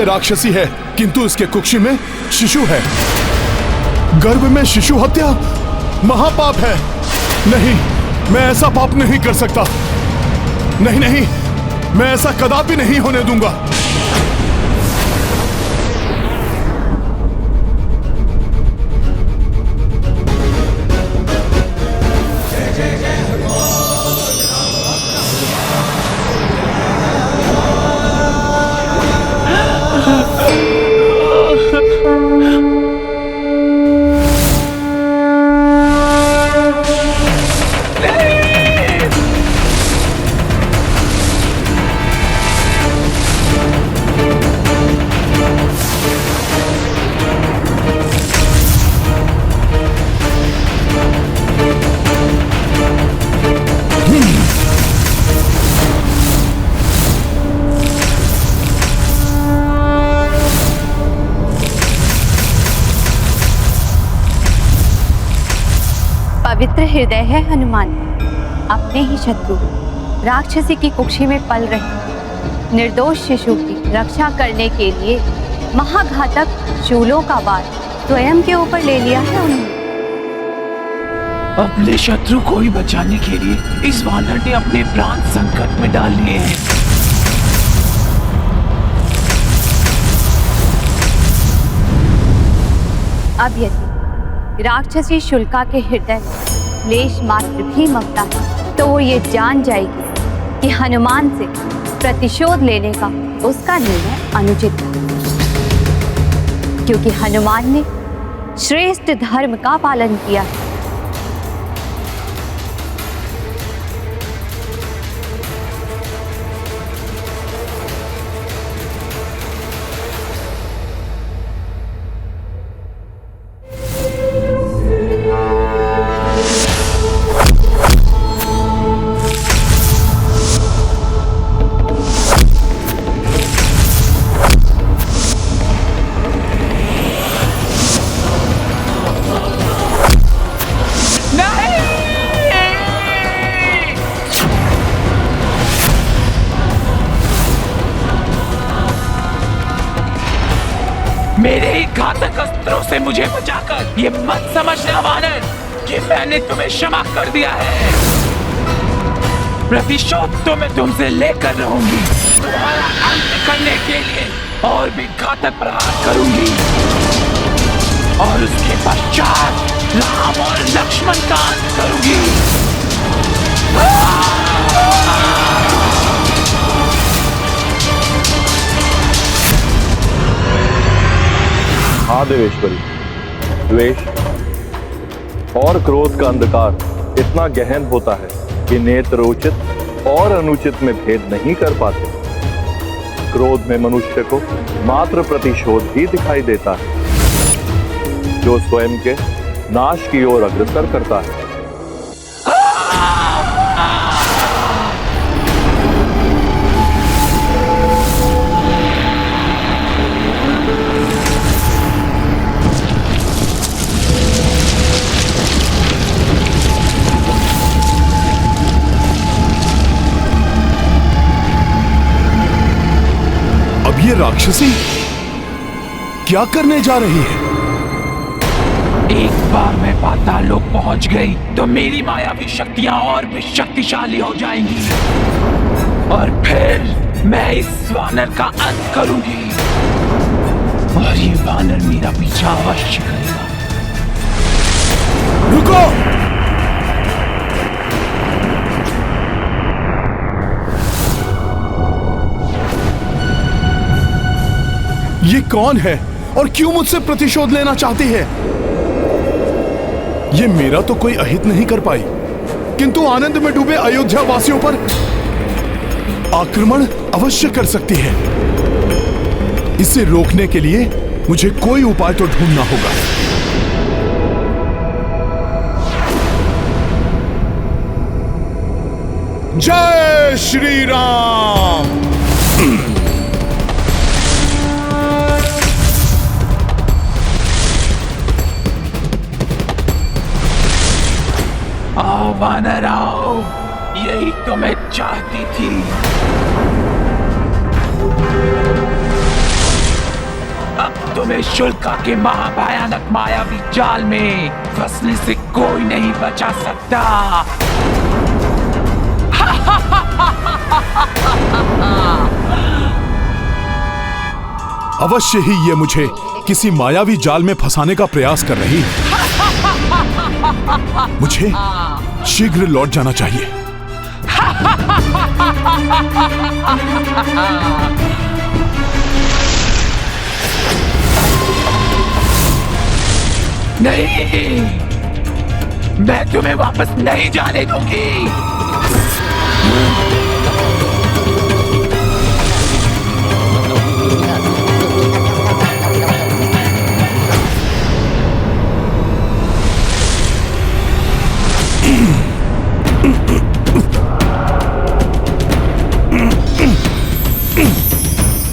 ये राक्षसी है, किंतु इसके कुक्षी में शिशु है। गर्भ में शिशु हत्या महापाप है। नहीं, मैं ऐसा पाप नहीं कर सकता। नहीं नहीं, मैं ऐसा कदापि नहीं होने दूंगा। पवित्र हृदय है हनुमान। अपने ही शत्रु राक्षसी की कुक्षी में पल रहे निर्दोष शिशु की रक्षा करने के लिए महाघातक शूलों का वार स्वयं के ऊपर ले लिया है उन्होंने। अपने शत्रु को ही बचाने के लिए इस वानर ने अपने प्राण संकट में डाल लिए हैं। अब यदि राक्षसी शुल्का के हृदय में लेश मात्र भी ममता है तो वो ये जान जाएगी कि हनुमान से प्रतिशोध लेने का उसका निर्णय अनुचित था, क्योंकि हनुमान ने श्रेष्ठ धर्म का पालन किया है। मेरे ही घातक अस्त्रों से मुझे बचाकर ये मत समझना वानर कि मैंने तुम्हें क्षमा कर दिया है। प्रतिशोध तो मैं तुमसे लेकर रहूंगी। तुम्हारा अंत करने के लिए और भी घातक प्रहार करूंगी और उसके पश्चात राम और लक्ष्मण का अंत करूंगी। हाँ देवेश्वरी, द्वेष और क्रोध का अंधकार इतना गहन होता है कि नेत्र उचित और अनुचित में भेद नहीं कर पाते। क्रोध में मनुष्य को मात्र प्रतिशोध ही दिखाई देता है, जो स्वयं के नाश की ओर अग्रसर करता है। ये राक्षसी क्या करने जा रही है? एक बार मैं पाताल लोक पहुंच गई तो मेरी मायावी शक्तियां और भी शक्तिशाली हो जाएंगी और फिर मैं इस वानर का अंत करूंगी और ये वानर मेरा पीछा अवश्य करेगा। रुको! ये कौन है और क्यों मुझसे प्रतिशोध लेना चाहती है? ये मेरा तो कोई अहित नहीं कर पाई, किंतु आनंद में डूबे अयोध्या वासियों पर आक्रमण अवश्य कर सकती है। इसे रोकने के लिए मुझे कोई उपाय तो ढूंढना होगा। जय श्री राम। आओ वानर आओ, यही तो मैं चाहती थी। तुम्हें शुल्का के महाभयानक मायावी जाल में फंसने से कोई नहीं बचा सकता। अवश्य ही ये मुझे किसी मायावी जाल में फंसाने का प्रयास कर रही है। मुझे शीघ्र लौट जाना चाहिए। नहीं, मैं तुम्हें वापस नहीं जाने दूंगी।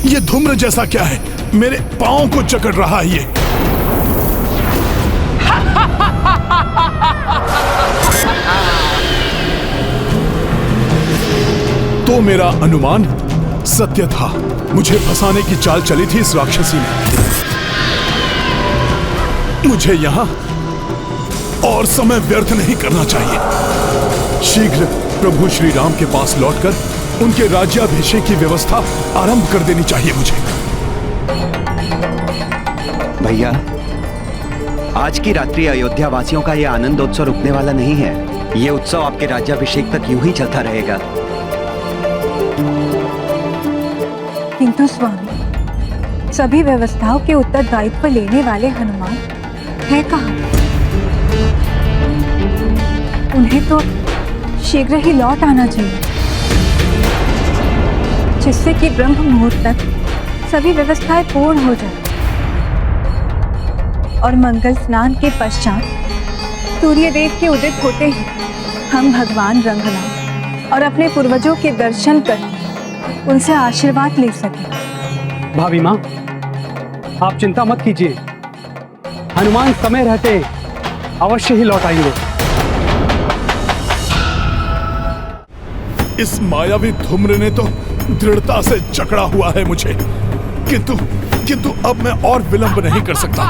ये धूम्र जैसा क्या है? मेरे पांव को जकड़ रहा है ये। तो मेरा अनुमान सत्य था। मुझे फंसाने की चाल चली थी इस राक्षसी ने। मुझे यहां और समय व्यर्थ नहीं करना चाहिए। शीघ्र प्रभु श्री राम के पास लौटकर उनके राज्याभिषेक की व्यवस्था आरंभ कर देनी चाहिए मुझे। भैया, आज की रात्रि अयोध्या वासियों का यह आनंदोत्सव रुकने वाला नहीं है। यह उत्सव आपके राज्याभिषेक तक यूं ही चलता रहेगा। किंतु स्वामी, सभी व्यवस्थाओं के उत्तरदायित्व लेने वाले हनुमान है कहाँ? उन्हें तो शीघ्र ही लौट आना चाहिए, जिससे कि ब्रह्म मुहूर्त तक सभी व्यवस्थाएं पूर्ण हो जाए और मंगल स्नान के पश्चात सूर्यदेव के उदित होते ही हम भगवान रंगनाथ और अपने पूर्वजों के दर्शन कर उनसे आशीर्वाद ले सके। भाभी माँ, आप चिंता मत कीजिए। हनुमान समय रहते अवश्य ही लौट आएंगे। इस मायावी धूम्र ने तो दृढ़ता से जकड़ा हुआ है मुझे, किंतु अब मैं और विलंब नहीं कर सकता।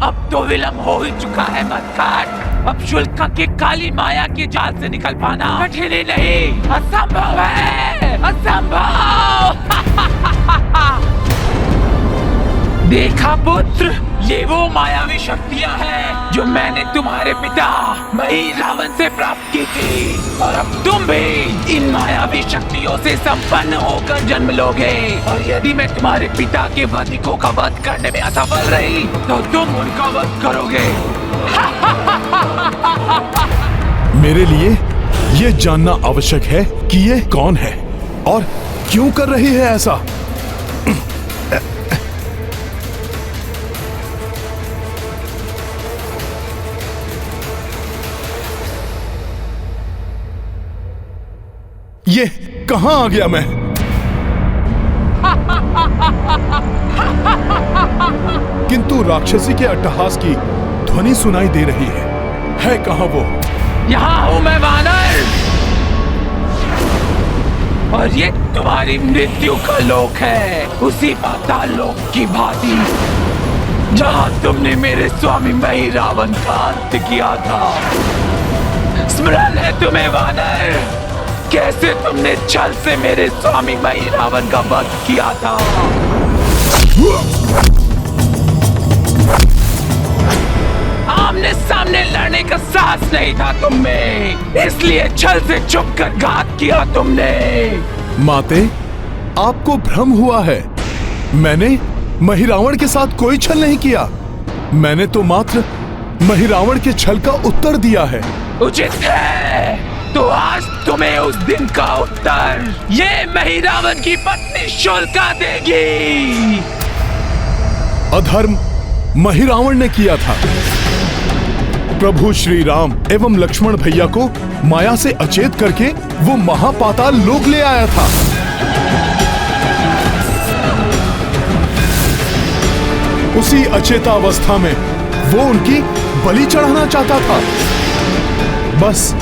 अब तो विलंब हो ही चुका है मत्काट। अब शुल्का के काली माया के जाल से निकल पाना कठिन ही नहीं, असंभव है, असंभव। देखा पुत्र, ये वो मायावी शक्तियां हैं जो मैंने तुम्हारे पिता मही रावण से प्राप्त की थी, और अब तुम भी इन मायावी शक्तियों से संपन्न होकर जन्म लोगे। और यदि मैं तुम्हारे पिता के वधिकों का वध करने में असफल रही तो तुम उनका वध करोगे। मेरे लिए ये जानना आवश्यक है कि ये कौन है और क्यों कर रही है ऐसा। ये कहां आ गया मैं? किंतु राक्षसी के अट्टहास की ध्वनि सुनाई दे रही है कहां वो? यहाँ हूँ मैं वानर, और ये तुम्हारी मृत्यु का लोक है, उसी पाताल लोक की भांति जहाँ तुमने मेरे स्वामी मही रावण का अंत किया था। स्मरण है तुम्हें वानर, कैसे तुमने छल से मेरे स्वामी मही रावण का वध किया था? आमने सामने लड़ने का साहस नहीं था तुम में, इसलिए छल से छुपकर घात किया तुमने। माते, आपको भ्रम हुआ है। मैंने मही रावण के साथ कोई छल नहीं किया। मैंने तो मात्र मही रावण के छल का उत्तर दिया है। उचित है, तो आज तुम्हें उस दिन का उत्तर ये मही रावण की पत्नी शुल्का देगी। अधर्म मही रावण ने किया था। प्रभु श्री राम एवं लक्ष्मण भैया को माया से अचेत करके वो महापाताल लोक ले आया था। उसी अचेतावस्था में वो उनकी बलि चढ़ाना चाहता था। बस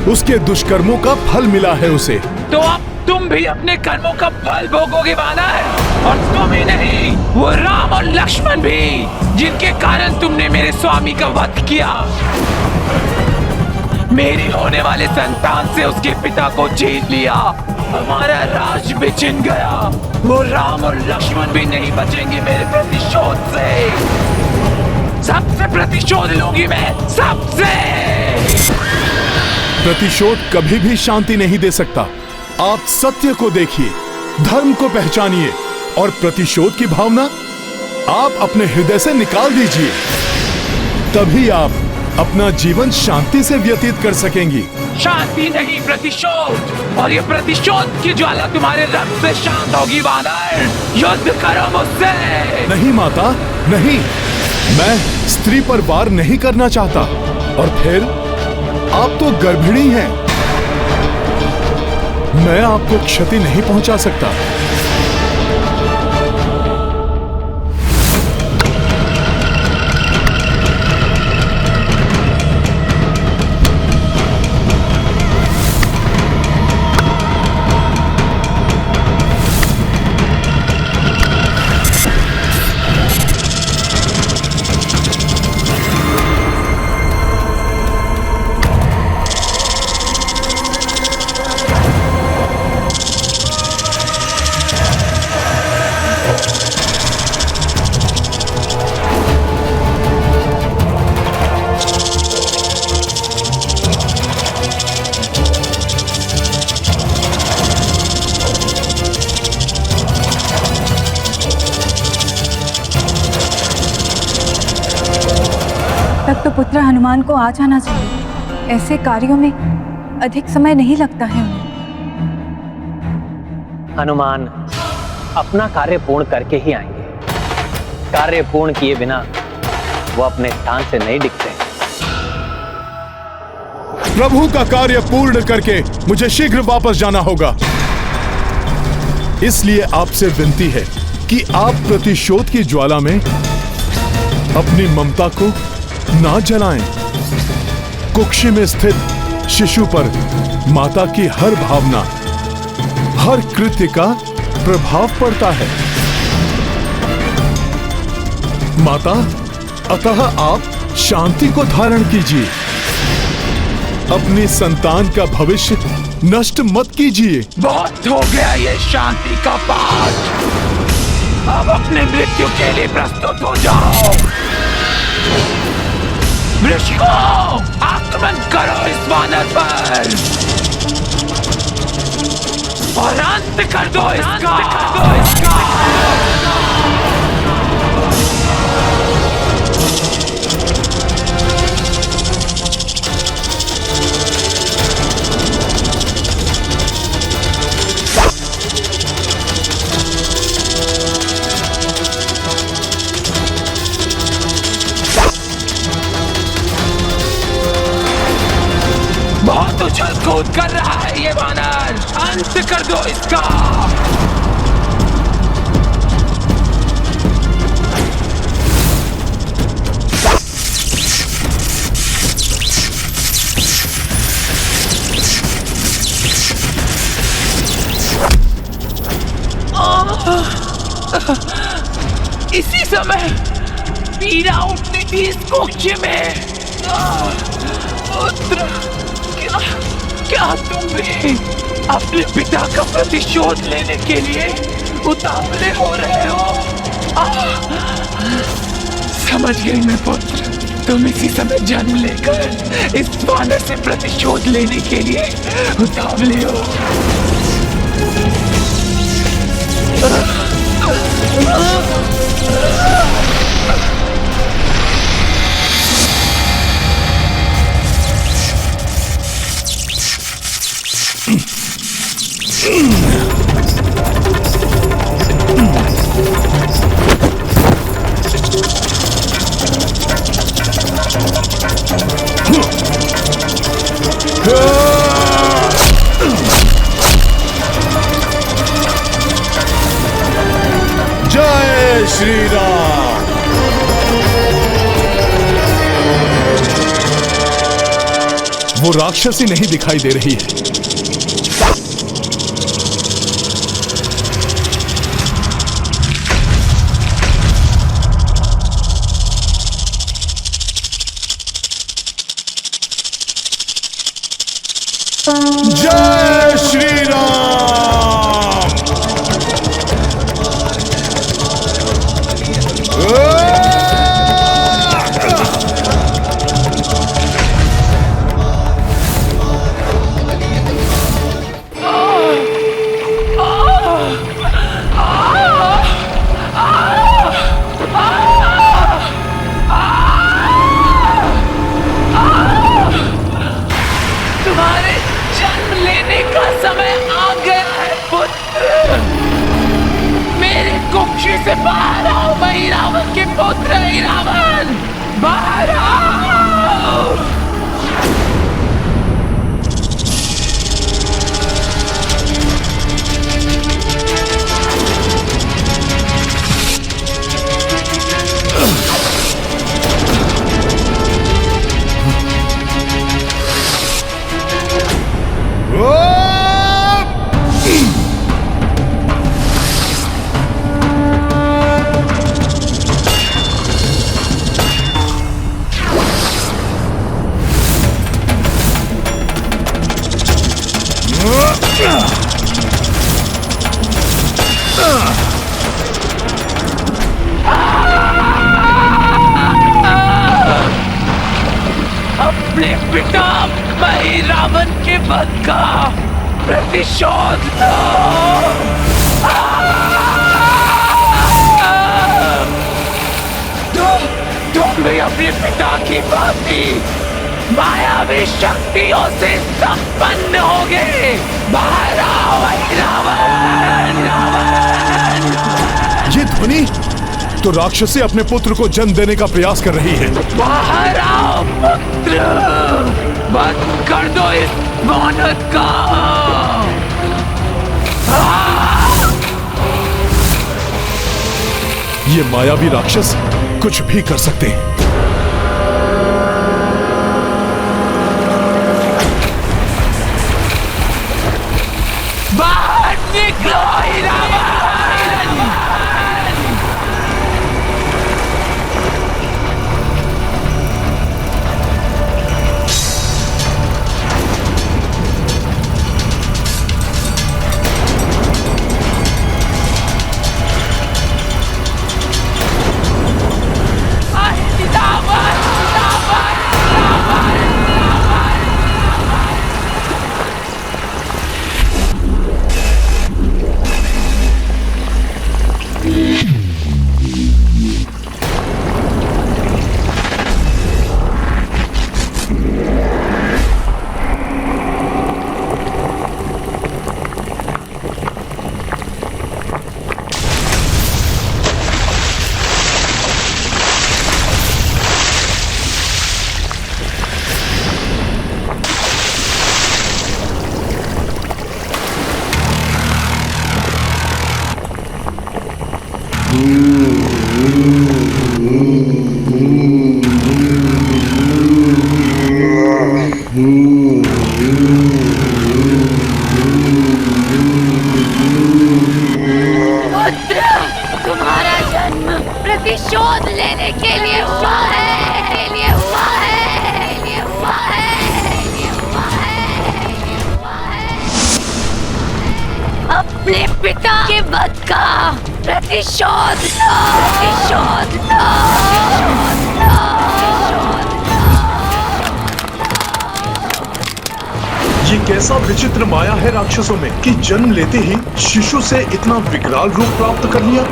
उसके दुष्कर्मों का फल मिला है उसे। तो अब तुम भी अपने कर्मों का फल भोगोगे वानर। और तुम ही नहीं, वो राम और लक्ष्मण भी, जिनके कारण तुमने मेरे स्वामी का वध किया। मेरी होने वाले संतान से उसके पिता को छीन लिया, हमारा राज भी छिन गया। वो राम और लक्ष्मण भी नहीं बचेंगे मेरे प्रतिशोध से। सबसे प्रतिशोध लूंगी मैं, सबसे। प्रतिशोध कभी भी शांति नहीं दे सकता। आप सत्य को देखिए, धर्म को पहचानिए और प्रतिशोध की भावना आप अपने हृदय से निकाल दीजिए। तभी आप अपना जीवन शांति से व्यतीत कर सकेंगी। शांति नहीं, प्रतिशोध। और ये प्रतिशोध की ज्वाला तुम्हारे रक्त से शांत होगी वानर। युद्ध करो मुझसे। नहीं माता, नहीं, मैं स्त्री पर वार नहीं करना चाहता। और फिर आप तो गर्भिणी हैं, मैं आपको क्षति नहीं पहुंचा सकता। तब तो पुत्र हनुमान को आ जाना चाहिए। ऐसे कार्यों में अधिक समय नहीं लगता है उन्हें। हनुमान अपना कार्य पूर्ण करके ही आएंगे। कार्य पूर्ण किए बिना वो अपने स्थान से नहीं दिखते। प्रभु का कार्य पूर्ण करके मुझे शीघ्र वापस जाना होगा। इसलिए आपसे विनती है कि आप प्रतिशोध की ज्वाला में अपनी ममता को ना जलाएं। कुक्षी में स्थित शिशु पर माता की हर भावना, हर कृत्य का प्रभाव पड़ता है। माता, अतः आप शांति को धारण कीजिए। अपनी संतान का भविष्य नष्ट मत कीजिए। बहुत हो गया ये शांति का पाठ। अब अपने मृत्यु के लिए प्रस्तुत हो जाओ। वृषिकों, आक्रमण करो इस वानर पर और अंत कर दो इसका। बहुत उछल कूद कर रहा है ये वानर, अंत कर दो इसका। इसी समय पीड़ा उठने की इस कुक्ष में। पुत्र, क्या तुम भी अपने पिता का प्रतिशोध लेने के लिए उतावले हो रहे हो? समझ गई मैं पुत्र, तुम इसी समय जन्म लेकर इस वानर से प्रतिशोध लेने के लिए उतावले हो। जय श्री राम। वो राक्षसी नहीं दिखाई दे रही है। जय श्री राम। तुम्हारे जन्म लेने का समय आ गया है पुत्र। मेरे कुक्षी से बाहर आओ रावण के पुत्र रावण, बाहर आओ। अपने पिता रावण के वध का प्रतिशोध लो। तुम भी अपने पिता की भांति मायावी शक्तियों से संपन्न होगे। बाहर आओ रावण, रावण। ये ध्वनि तो राक्षसी अपने पुत्र को जन्म देने का प्रयास कर रही है। बाहर आओ पुत्र, बंद कर दो इस वानर का। ये मायावी राक्षस कुछ भी कर सकते हैं। बाहर निकलो रावण। तुम्हारा जन्म प्रतिशोध लेने के लिए हुआ है, के लिए हुआ है, के लिए हुआ है, के लिए हुआ है, के लिए हुआ है। अपने पिता के वध का प्रतिशोध लो, प्रतिशोध लो, प्रतिशोध लो, प्रतिशोध लो। ये कैसा विचित्र माया है राक्षसों में कि जन्म लेते ही शिशु से इतना विकराल रूप प्राप्त कर लिया।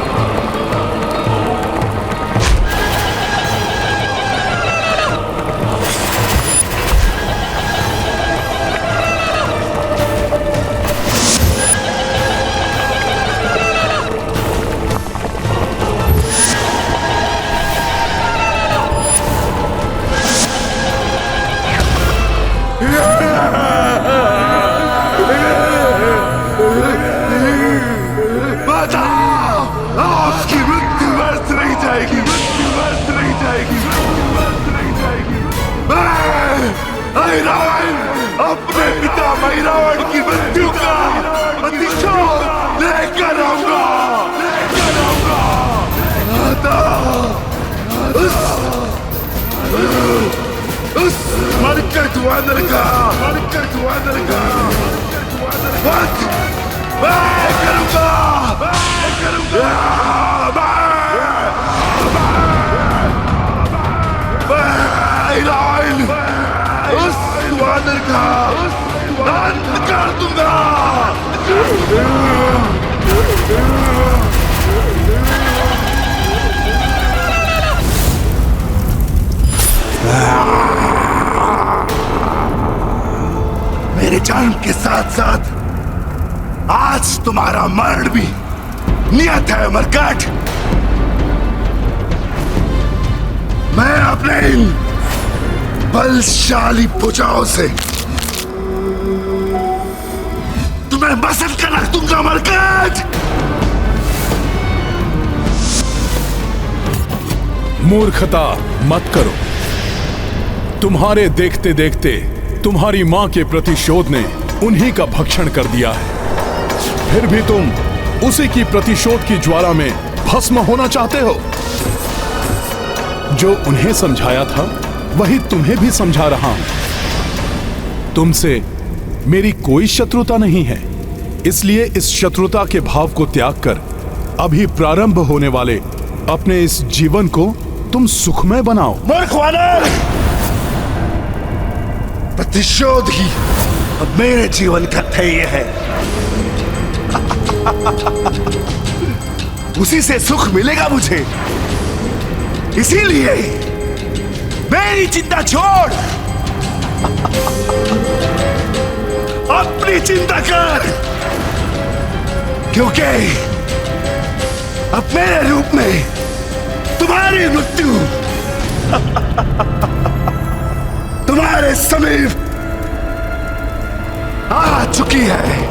अपने पिता रावण की मृत्यु का प्रतिशोध लेकर आऊंगा, लेकर आऊंगा। उस मरकट वानर का उस वानर का अंत कर दूंगा। मेरे जन्म के साथ साथ आज तुम्हारा मरण भी नियत है अमरकट। मैं अपने इन बलशाली भुजाओं से तुम्हें मसल कर रख दूंगा अमरकट। मूर्खता मत करो। तुम्हारे देखते देखते तुम्हारी मां के प्रतिशोध ने उन्हीं का भक्षण कर दिया है। फिर भी तुम उसी की प्रतिशोध की ज्वाला में भस्म होना चाहते हो। जो उन्हें समझाया था वही तुम्हें भी समझा रहा हूं। तुमसे मेरी कोई शत्रुता नहीं है, इसलिए इस शत्रुता के भाव को त्याग कर अभी प्रारंभ होने वाले अपने इस जीवन को तुम सुखमय बनाओ। मूर्ख वानर, प्रतिशोध ही अब मेरे जीवन का ध्येय है। उसी से सुख मिलेगा मुझे, इसीलिए मेरी चिंता छोड़, अपनी चिंता कर, क्योंकि अब मेरे रूप में तुम्हारी मृत्यु तुम्हारे समीप आ चुकी है।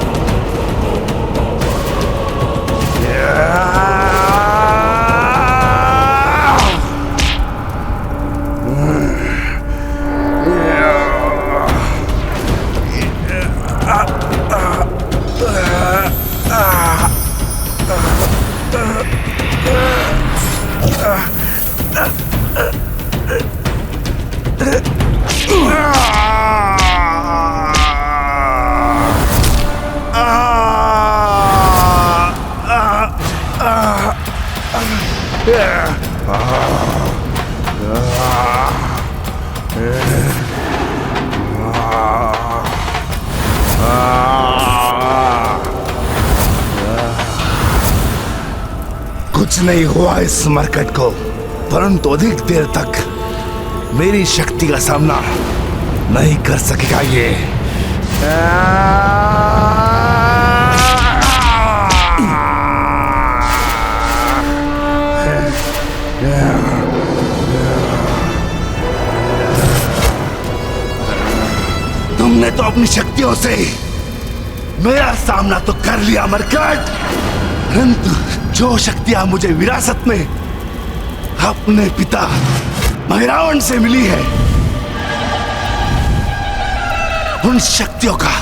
कुछ नहीं हुआ इस मरकट को, परंतु अधिक देर तक मेरी शक्ति का सामना नहीं कर सकेगा ये। तुमने तो अपनी शक्तियों से मेरा सामना तो कर लिया मरकट, परंतु जो शक्तियां मुझे विरासत में अपने पिता महारावण से मिली है, उन शक्तियों का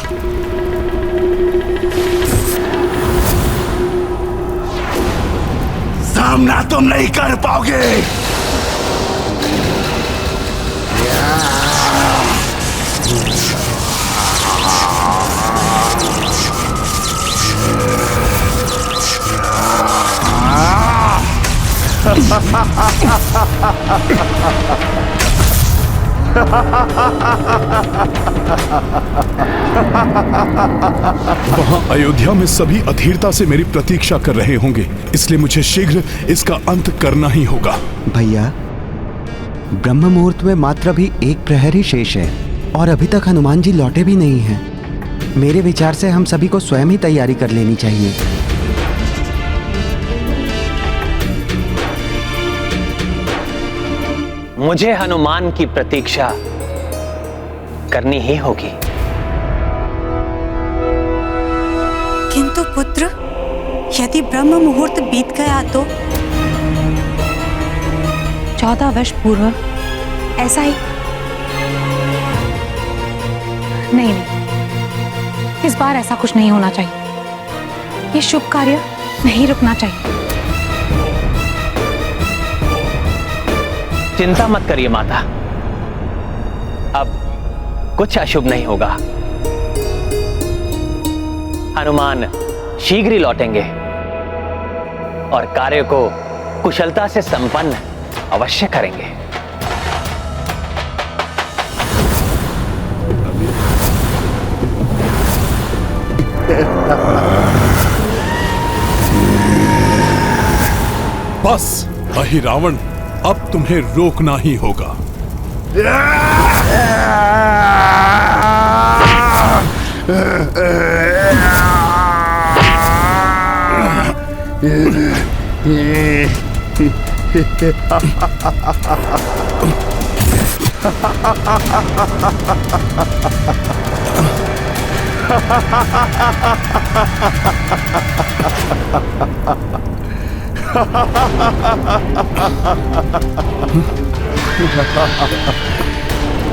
सामना तुम नहीं कर पाओगे। वहां अयोध्या में सभी अधीरता से मेरी प्रतीक्षा कर रहे होंगे, इसलिए मुझे शीघ्र इसका अंत करना ही होगा। भैया, ब्रह्म मुहूर्त में मात्र अभी एक प्रहर ही शेष है और अभी तक हनुमान जी लौटे भी नहीं हैं। मेरे विचार से हम सभी को स्वयं ही तैयारी कर लेनी चाहिए। मुझे हनुमान की प्रतीक्षा करनी ही होगी। किंतु पुत्र, यदि ब्रह्म मुहूर्त बीत गया तो 14 वर्ष पूर्व ऐसा ही नहीं, इस बार ऐसा कुछ नहीं होना चाहिए। ये शुभ कार्य नहीं रुकना चाहिए। चिंता मत करिए माता, अब कुछ अशुभ नहीं होगा। हनुमान शीघ्र ही लौटेंगे और कार्य को कुशलता से संपन्न अवश्य करेंगे। बस अहिरावण, अब तुम्हें रोकना ही होगा।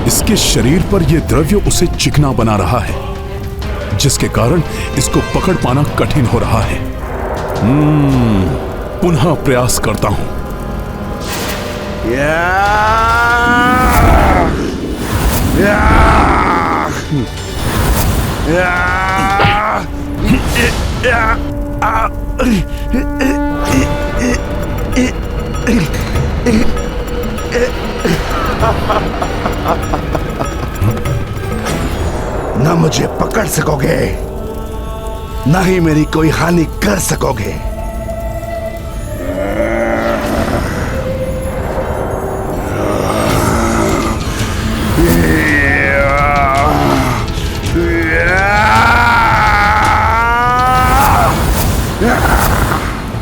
इसके शरीर पर यह द्रव्य उसे चिकना बना रहा है, जिसके कारण इसको पकड़ पाना कठिन हो रहा है। पुनः प्रयास करता हूं। न मुझे पकड़ सकोगे, न ही मेरी कोई हानि कर सकोगे।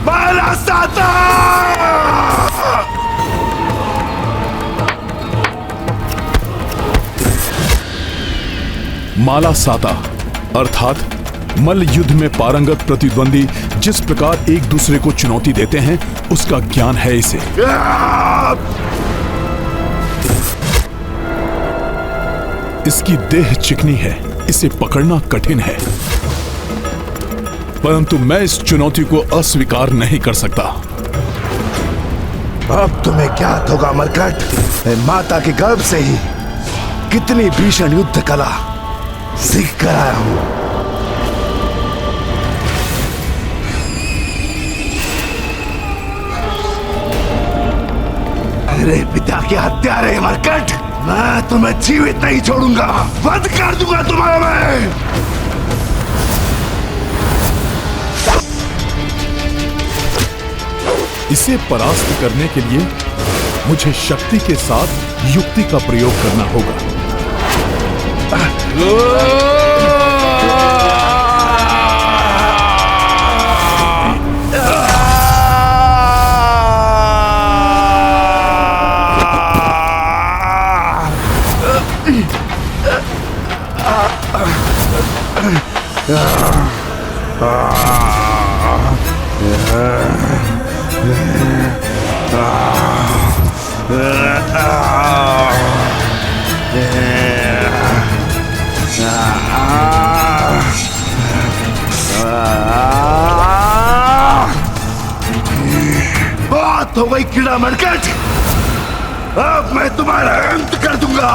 मालासाता! मालासाता अर्थात मल्ल युद्ध में पारंगत प्रतिद्वंदी जिस प्रकार एक दूसरे को चुनौती देते हैं, उसका ज्ञान है इसे। इसकी देह चिकनी है, इसे पकड़ना कठिन है, परंतु मैं इस चुनौती को अस्वीकार नहीं कर सकता। अब तुम्हें ज्ञात होगा मरकट, मैं माता के गर्भ से ही कितनी भीषण युद्ध कला सीख कर आया हूं। मेरे पिता के हत्यारे मरकट, मैं तुम्हें जीवित नहीं छोड़ूंगा, वध कर दूंगा तुम्हारा मैं। इसे परास्त करने के लिए मुझे शक्ति के साथ युक्ति का प्रयोग करना होगा। बात हो गई कीड़ा मरकट, अब मैं तुम्हारा अंत कर दूंगा।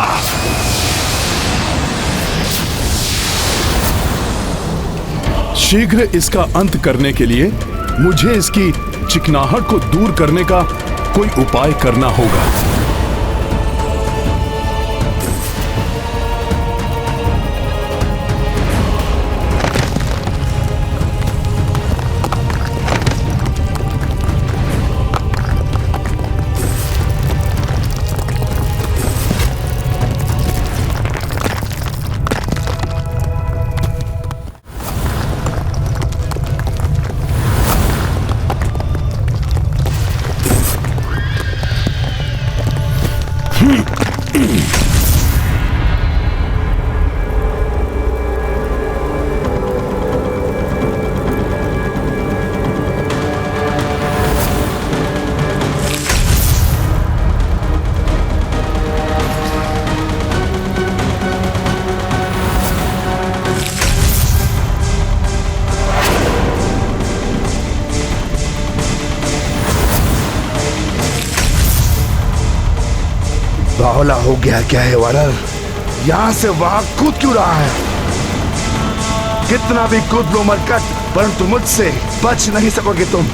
शीघ्र इसका अंत करने के लिए मुझे इसकी चिकनाहट को दूर करने का कोई उपाय करना होगा। बावला हो गया क्या है वानर? यहां से वहां कूद क्यों रहा है? कितना भी कूद लो मरकट, परंतु मुझसे बच नहीं सकोगे तुम।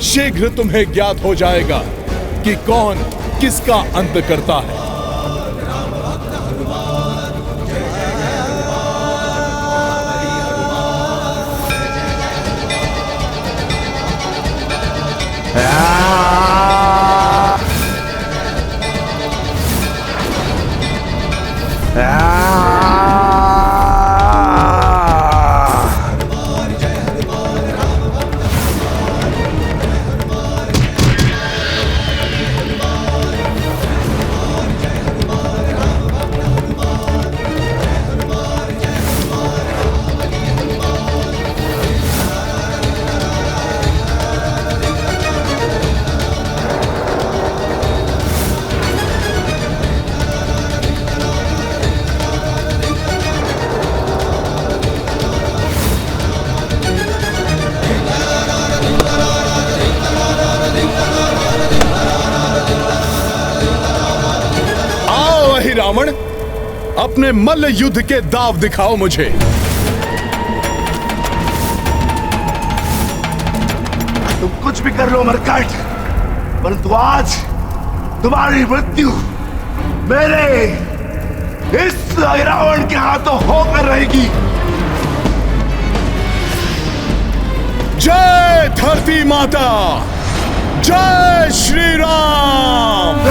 शीघ्र तुम्हें ज्ञात हो जाएगा कि कौन किसका अंत करता है। रावण, अपने मल्ल युद्ध के दाव दिखाओ मुझे। तुम कुछ भी कर लो मरकट, परंतु आज तुम्हारी मृत्यु मेरे इस रावण के हाथों होकर रहेगी। जय धरती माता, जय श्री राम।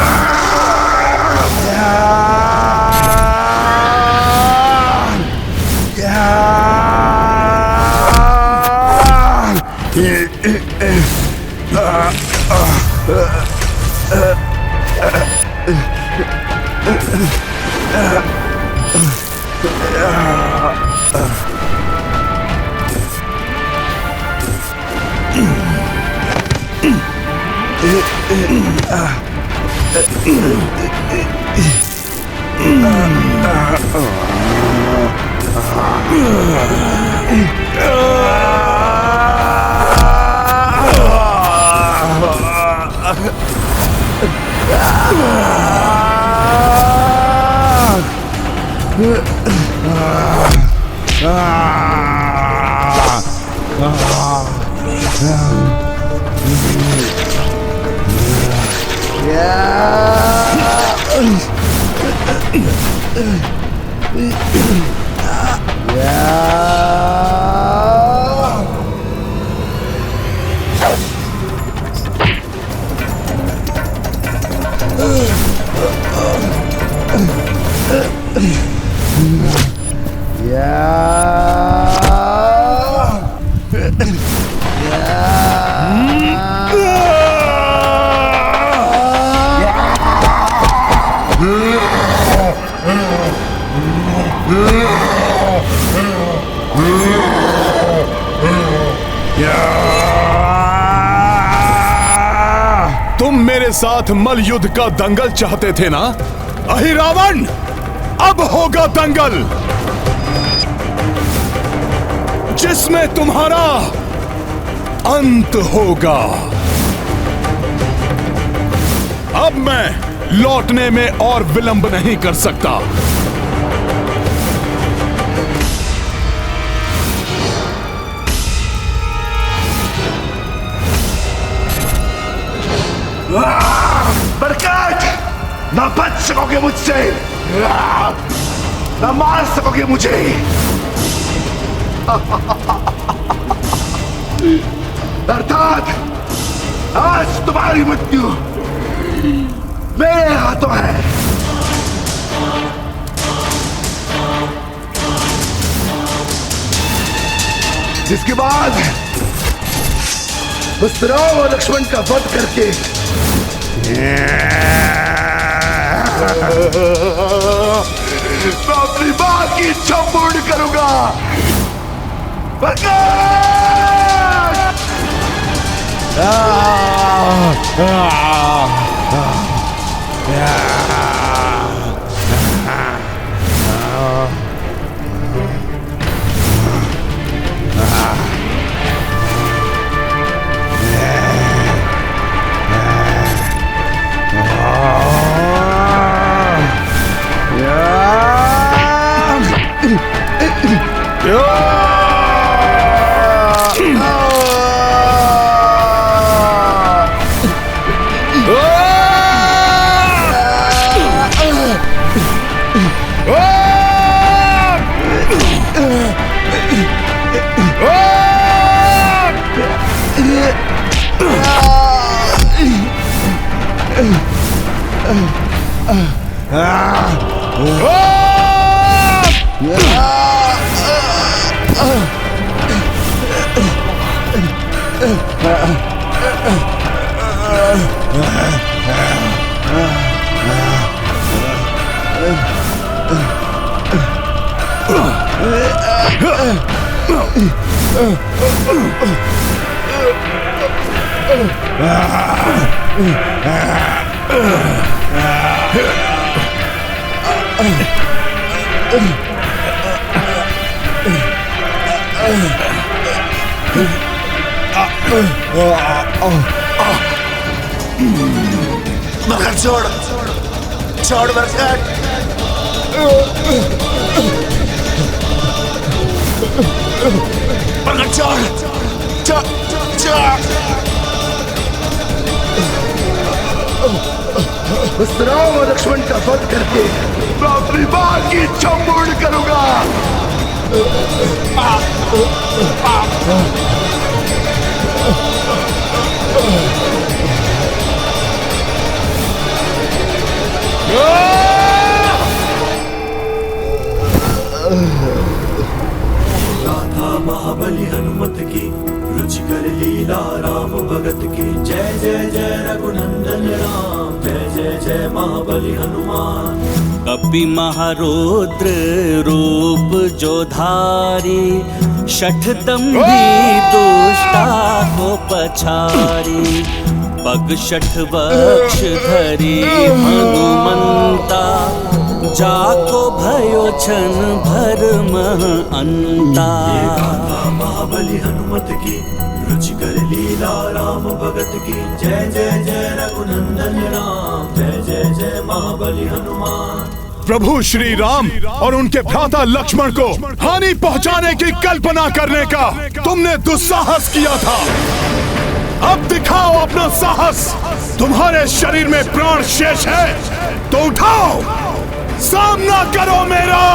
तुम मेरे साथ मल युद्ध का दंगल चाहते थे ना? अहिरावण, अब होगा दंगल जिसमें तुम्हारा अंत होगा। अब मैं लौटने में और विलंब नहीं कर सकता। बरकत, ना बच सकोगे मुझसे। न मार सकोगे मुझे। अर्थात आज तुम्हारी मृत्यु मेरे हाथों है। जिसके बाद बस राम और लक्ष्मण का वध करके मैं अपनी मां की इच्छा पूर्ण करूंगा। मरकट छोड़ छोड़ मरकट। मरकट छोड़ छोड़ छोड़। बस राम और लक्ष्मण का वध करके मैं अपनी मां की इच्छा पूर्ण करूंगा। गाथा महाबली हनुमत की रुचिकर लीला राम भगत की। जय जय जय रघुनंदन राम, जय जय जय महाबली हनुमान। कपि महारुद्र रूप जो धारी, शठदम्भी दुष्टा को पछारी। पग शठ वक्ष धरी हनुमंता, जाको भयो छन भरम अंता। महाबली हनुमत की रुचिकर लीला राम भगत की। जय जय जय रघुनंदन राम, जय जय जय महाबली हनुमान। प्रभु श्री राम और उनके भ्राता लक्ष्मण को हानि पहुंचाने की कल्पना करने का तुमने दुस्साहस किया था। अब दिखाओ अपना साहस। तुम्हारे शरीर में प्राण शेष है तो उठाओ, सामना करो मेरा।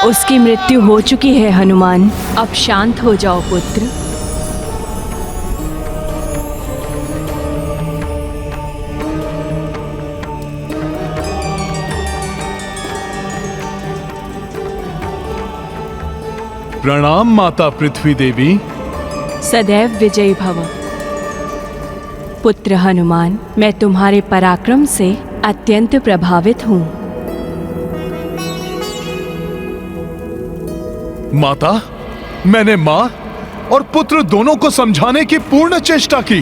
उसकी मृत्यु हो चुकी है हनुमान, अब शांत हो जाओ पुत्र। प्रणाम माता पृथ्वी देवी। सदैव विजयी भव। पुत्र हनुमान, मैं तुम्हारे पराक्रम से अत्यंत प्रभावित हूँ। माता, मैंने माँ और पुत्र दोनों को समझाने की पूर्ण चेष्टा की,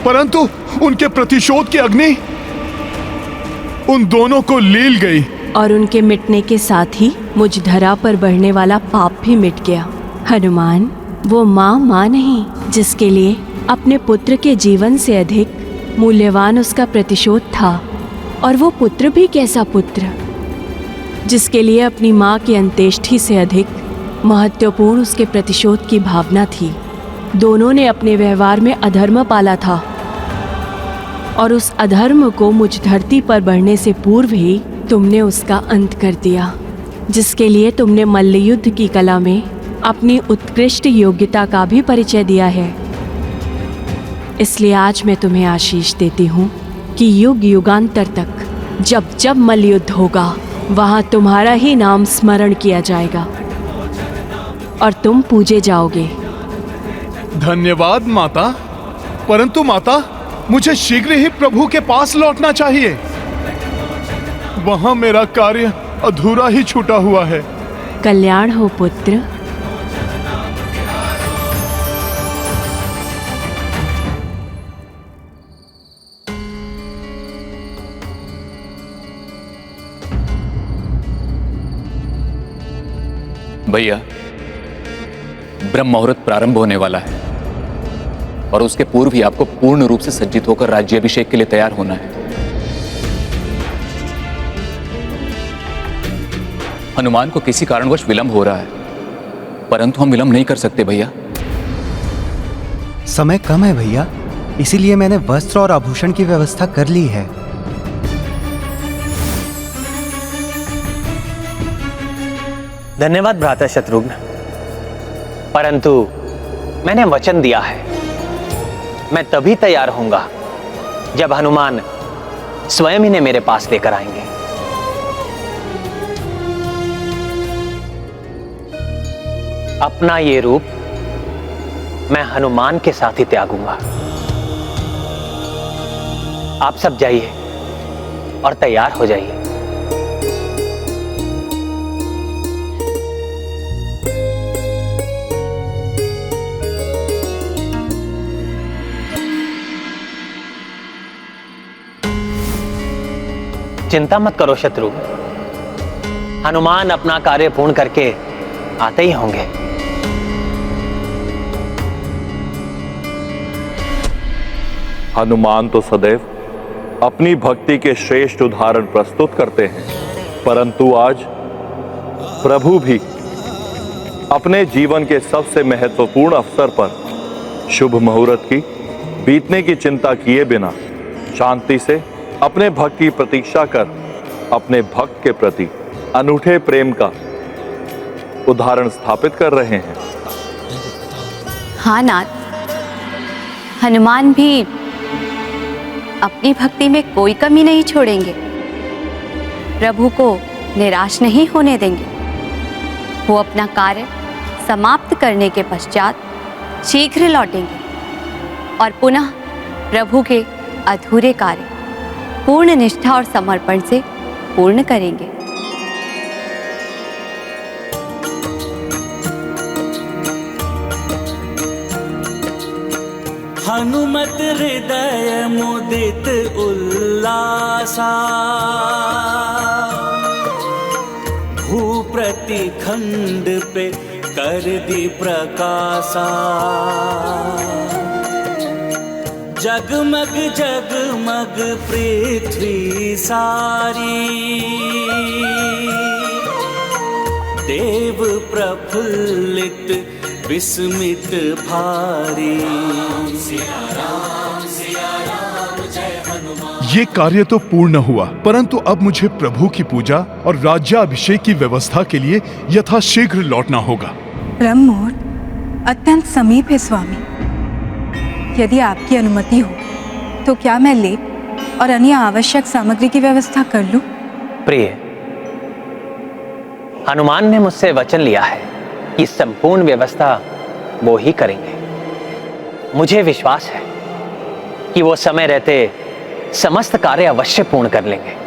परंतु उनके प्रतिशोध की अग्नि उन दोनों को लील गई। और उनके मिटने के साथ ही मुझ धरा पर बढ़ने वाला पाप भी मिट गया। हनुमान, वो माँ नहीं जिसके लिए अपने पुत्र के जीवन से अधिक मूल्यवान उसका प्रतिशोध था। और वो पुत्र भी कैसा पुत्र, जिसके लिए अपनी माँ की अंत्येष्टि से अधिक महत्वपूर्ण उसके प्रतिशोध की भावना थी। दोनों ने अपने व्यवहार में अधर्म पाला था और उस अधर्म को मुझ धरती पर बढ़ने से पूर्व ही तुमने उसका अंत कर दिया, जिसके लिए तुमने मल्लयुद्ध की कला में अपनी उत्कृष्ट योग्यता का भी परिचय दिया है। इसलिए आज मैं तुम्हें आशीष देती हूँ कि युग युगांतर तक जब जब मल्लयुद्ध होगा वहाँ तुम्हारा ही नाम स्मरण किया जाएगा और तुम पूजे जाओगे। धन्यवाद माता, परंतु माता मुझे शीघ्र ही प्रभु के पास लौटना चाहिए। वहां मेरा कार्य अधूरा ही छूटा हुआ है। कल्याण हो पुत्र। भैया, ब्रह्म मुहूर्त प्रारंभ होने वाला है और उसके पूर्व ही आपको पूर्ण रूप से सज्जित होकर राज्याभिषेक के लिए तैयार होना है। हनुमान को किसी कारणवश विलंब हो रहा है, परंतु हम विलंब नहीं कर सकते भैया। समय कम है भैया, इसीलिए मैंने वस्त्र और आभूषण की व्यवस्था कर ली है। धन्यवाद भ्राता शत्रुघ्न, परंतु मैंने वचन दिया है, मैं तभी तैयार होऊंगा जब हनुमान स्वयं इन्हें मेरे पास लेकर आएंगे। अपना ये रूप मैं हनुमान के साथ ही त्यागूंगा। आप सब जाइए और तैयार हो जाइए। चिंता मत करो शत्रुघ्न, हनुमान अपना कार्य पूर्ण करके आते ही होंगे। हनुमान तो सदैव अपनी भक्ति के श्रेष्ठ उदाहरण प्रस्तुत करते हैं, परंतु आज प्रभु भी अपने जीवन के सबसे महत्वपूर्ण अवसर पर शुभ मुहूर्त की बीतने की चिंता किए बिना शांति से अपने भक्त की प्रतीक्षा कर अपने भक्त के प्रति अनूठे प्रेम का उदाहरण स्थापित कर रहे हैं। हाँ नाथ, हनुमान भी अपनी भक्ति में कोई कमी नहीं छोड़ेंगे, प्रभु को निराश नहीं होने देंगे। वो अपना कार्य समाप्त करने के पश्चात शीघ्र लौटेंगे और पुनः प्रभु के अधूरे कार्य पूर्ण निष्ठा और समर्पण से पूर्ण करेंगे। हनुमत हृदय मुदित उल्लासा, भूप्रति खंड पे कर दी प्रकाशा। जगमग जगमग पृथ्वी सारी, देव प्रफुल्लित विस्मित भारी। ये कार्य तो पूर्ण हुआ, परंतु अब मुझे प्रभु की पूजा और राज्याभिषेक की व्यवस्था के लिए यथाशीघ्र लौटना होगा। ब्रह्म मुहूर्त अत्यंत समीप है स्वामी। यदि आपकी अनुमति हो तो क्या मैं लेप और अन्य आवश्यक सामग्री की व्यवस्था कर लूं? प्रिय, हनुमान ने मुझसे वचन लिया है कि संपूर्ण व्यवस्था वो ही करेंगे। मुझे विश्वास है कि वो समय रहते समस्त कार्य अवश्य पूर्ण कर लेंगे।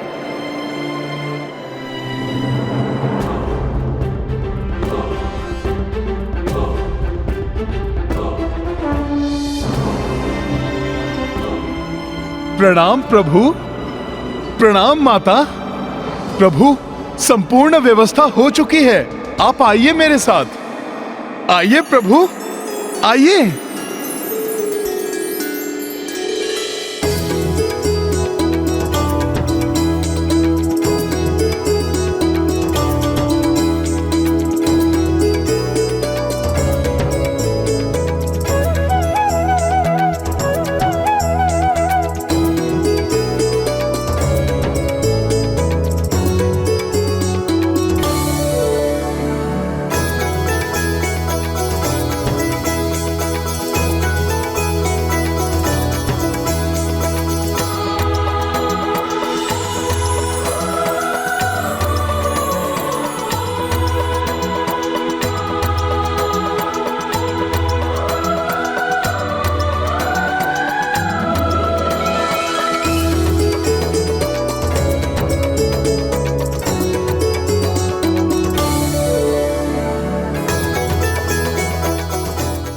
प्रणाम प्रभु, प्रणाम माता। प्रभु, संपूर्ण व्यवस्था हो चुकी है, आप आइए मेरे साथ। आइए प्रभु, आइए।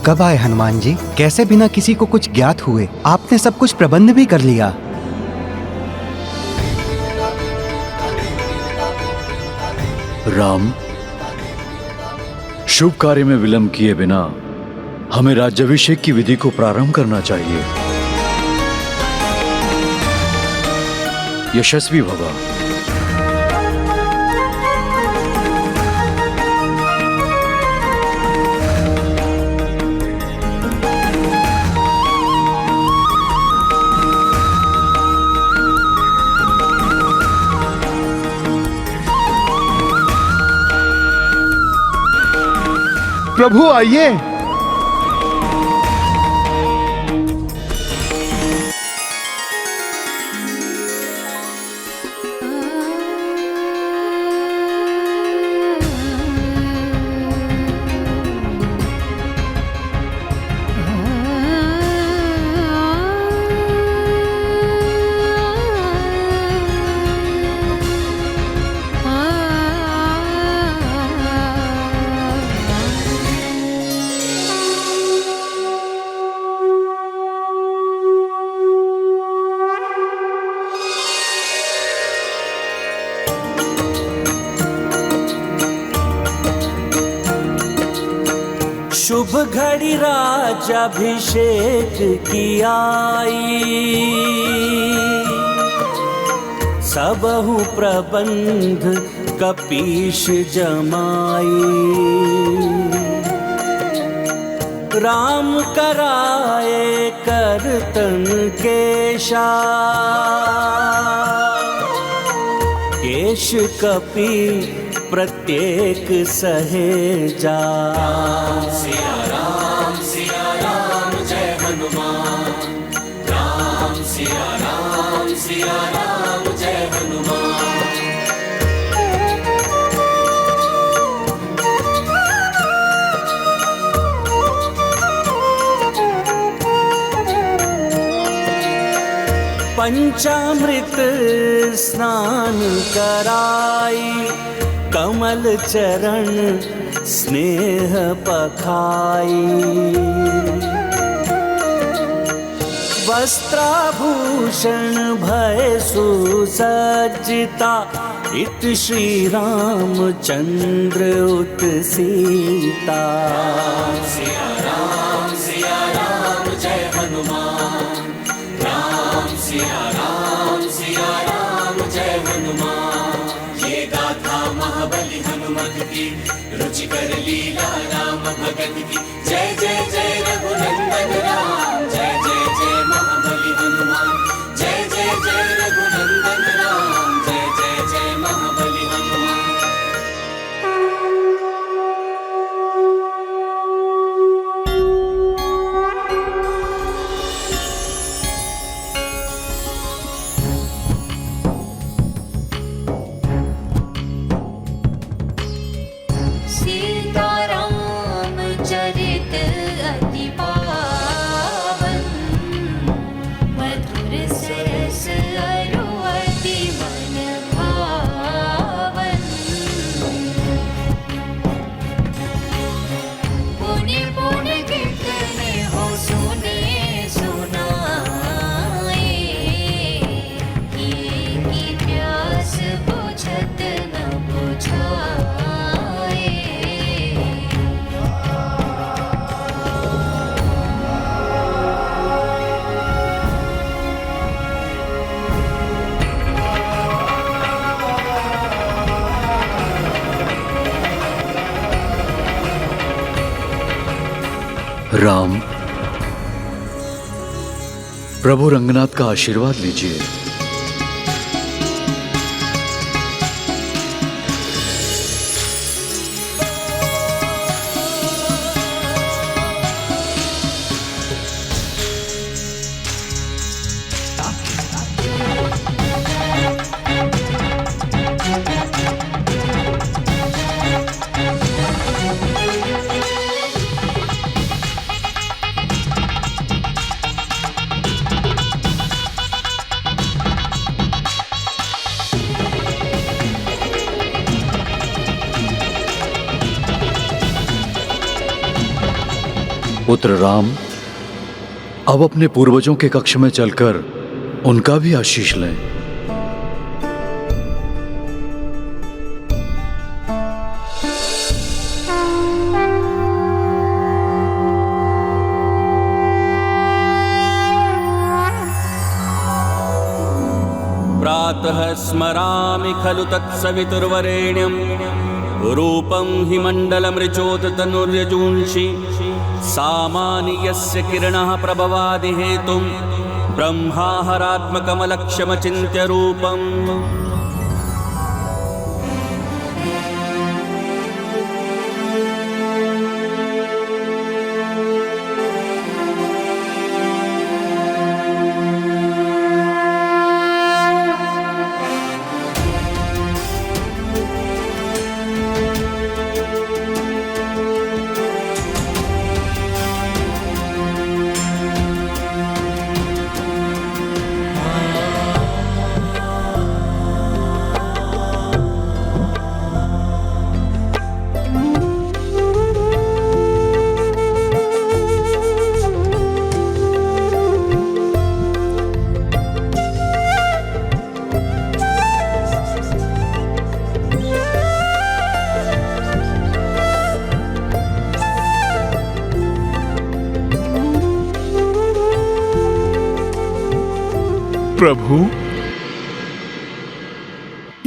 कब आए हनुमान जी? कैसे बिना किसी को कुछ ज्ञात हुए आपने सब कुछ प्रबंध भी कर लिया? राम, शुभ कार्य में विलंब किए बिना हमें राज्याभिषेक की विधि को प्रारंभ करना चाहिए। यशस्वी भव। प्रभु आइए। शुभ घड़ी राज्याभिषेक की आई, सबहु प्रबंध कपीश जमाई। राम कराए करतन केशा, केश कपी प्रत्येक सहेजा। सिया राम जय हनुमान, राम सिया राम जय हनुमान। पंचामृत स्नान कराई, कमल चरण स्नेह पखाई। वस्त्राभूषण भय सुसज्जिता, इत श्री रामचंद्र उत सीता। सिया राम जय हनुमान, राम सिया राम जय हनुमान। ये गाथा महाबली हनुमत की, रुचिकर लीला राम भगत की। जय जय जय रघुनंदन राम, जय जय जय महाबली हनुमान। जय जय जय रघुनंदन राम, जय जय जय महाबली हनुमान। राम, प्रभु रंगनाथ का आशीर्वाद लीजिए। पुत्र राम अब अपने पूर्वजों के कक्ष में चलकर उनका भी आशीष लें। प्रातः स्मरामि खलु तत्सवितुर्वरेण्यं रूपं हि मण्डलमृचोदतनुर्यजूंषि सामानि यस्य किरणः प्रभवादि हेतुं ब्रह्माहरात्मकमलक्ष्यमचिन्त्य रूपम्। प्रभु,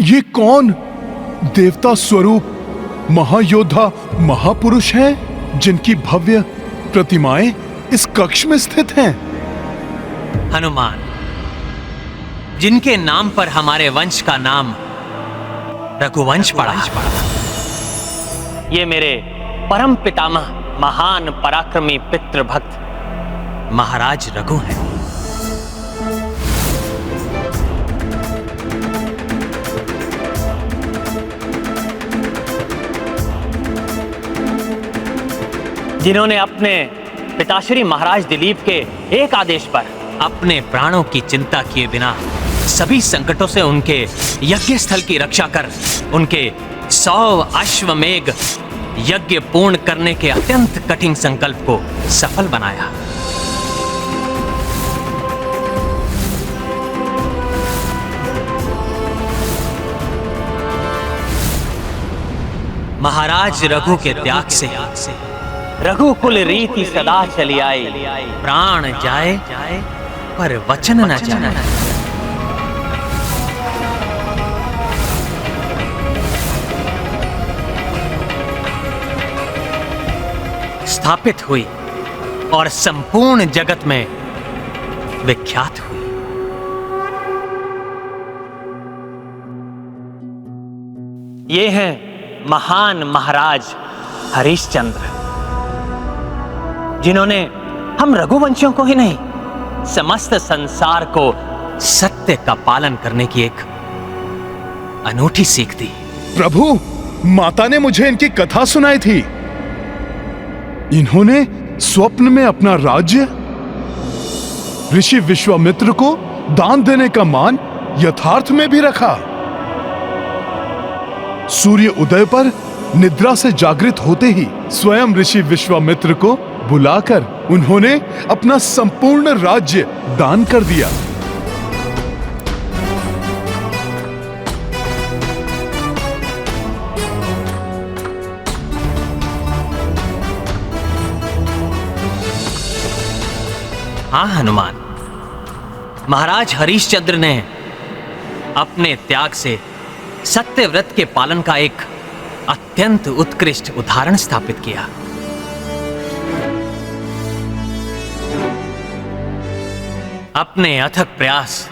ये कौन देवता स्वरूप महायोद्धा महापुरुष हैं जिनकी भव्य प्रतिमाएं इस कक्ष में स्थित हैं? हनुमान, जिनके नाम पर हमारे वंश का नाम रघुवंश पड़ा। ये मेरे परम पितामह महान पराक्रमी पितृभक्त महाराज रघु हैं। जिन्होंने अपने पिताश्री महाराज दिलीप के एक आदेश पर अपने प्राणों की चिंता किए बिना सभी संकटों से उनके यज्ञ स्थल की रक्षा कर उनके 100 अश्वमेघ यज्ञ पूर्ण करने के अत्यंत कठिन संकल्प को सफल बनाया। महाराज रघु के त्याग से रघुकुल रीति सदा चली आई, प्राण जाए पर वचन न जाए। स्थापित हुई और संपूर्ण जगत में विख्यात हुई। ये हैं महान महाराज हरिश्चंद्र, जिन्होंने हम रघुवंशियों को ही नहीं समस्त संसार को सत्य का पालन करने की एक अनूठी सीख दी। प्रभु, माता ने मुझे इनकी कथा सुनाई थी। इन्होंने स्वप्न में अपना राज्य ऋषि विश्वामित्र को दान देने का मान यथार्थ में भी रखा। सूर्य उदय पर निद्रा से जागृत होते ही स्वयं ऋषि विश्वामित्र को बुलाकर उन्होंने अपना संपूर्ण राज्य दान कर दिया। हाँ हनुमान, महाराज हरिश्चंद्र ने अपने त्याग से सत्य व्रत के पालन का एक अत्यंत उत्कृष्ट उदाहरण स्थापित किया। अपने अथक प्रयास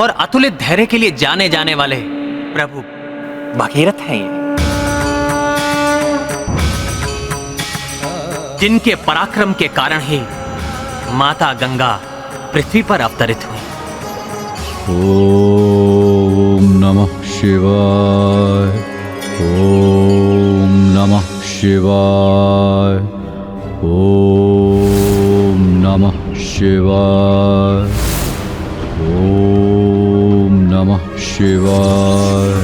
और अतुलित धैर्य के लिए जाने जाने वाले प्रभु भगीरथ हैं ये, जिनके पराक्रम के कारण ही माता गंगा पृथ्वी पर अवतरित हुई। ओम नमः शिवाय, ओम नमः शिवाय, ओम नमः शिवाय, ओम नमः शिवाय।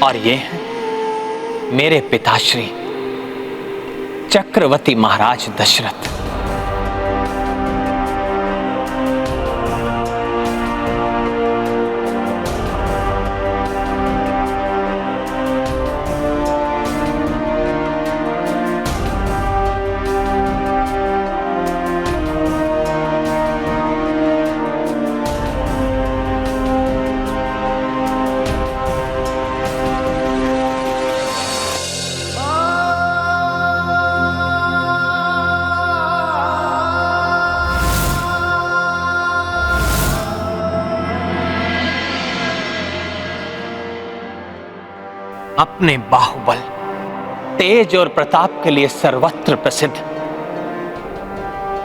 और ये हैं मेरे पिताश्री चक्रवर्ती महाराज दशरथ। अपने बाहुबल, तेज और प्रताप के लिए सर्वत्र प्रसिद्ध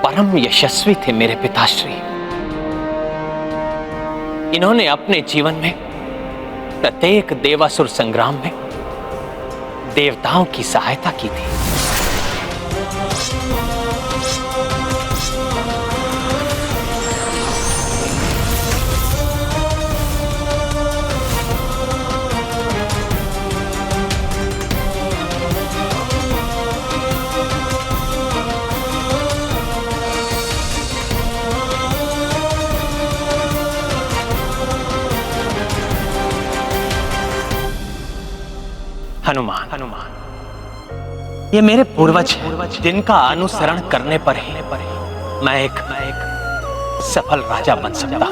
परम यशस्वी थे मेरे पिताश्री। इन्होंने अपने जीवन में प्रत्येक देवासुर संग्राम में देवताओं की सहायता की थी। हनुमान ये मेरे पूर्वज हैं, जिनका अनुसरण करने पर ही मैं एक सफल राजा बन सकता।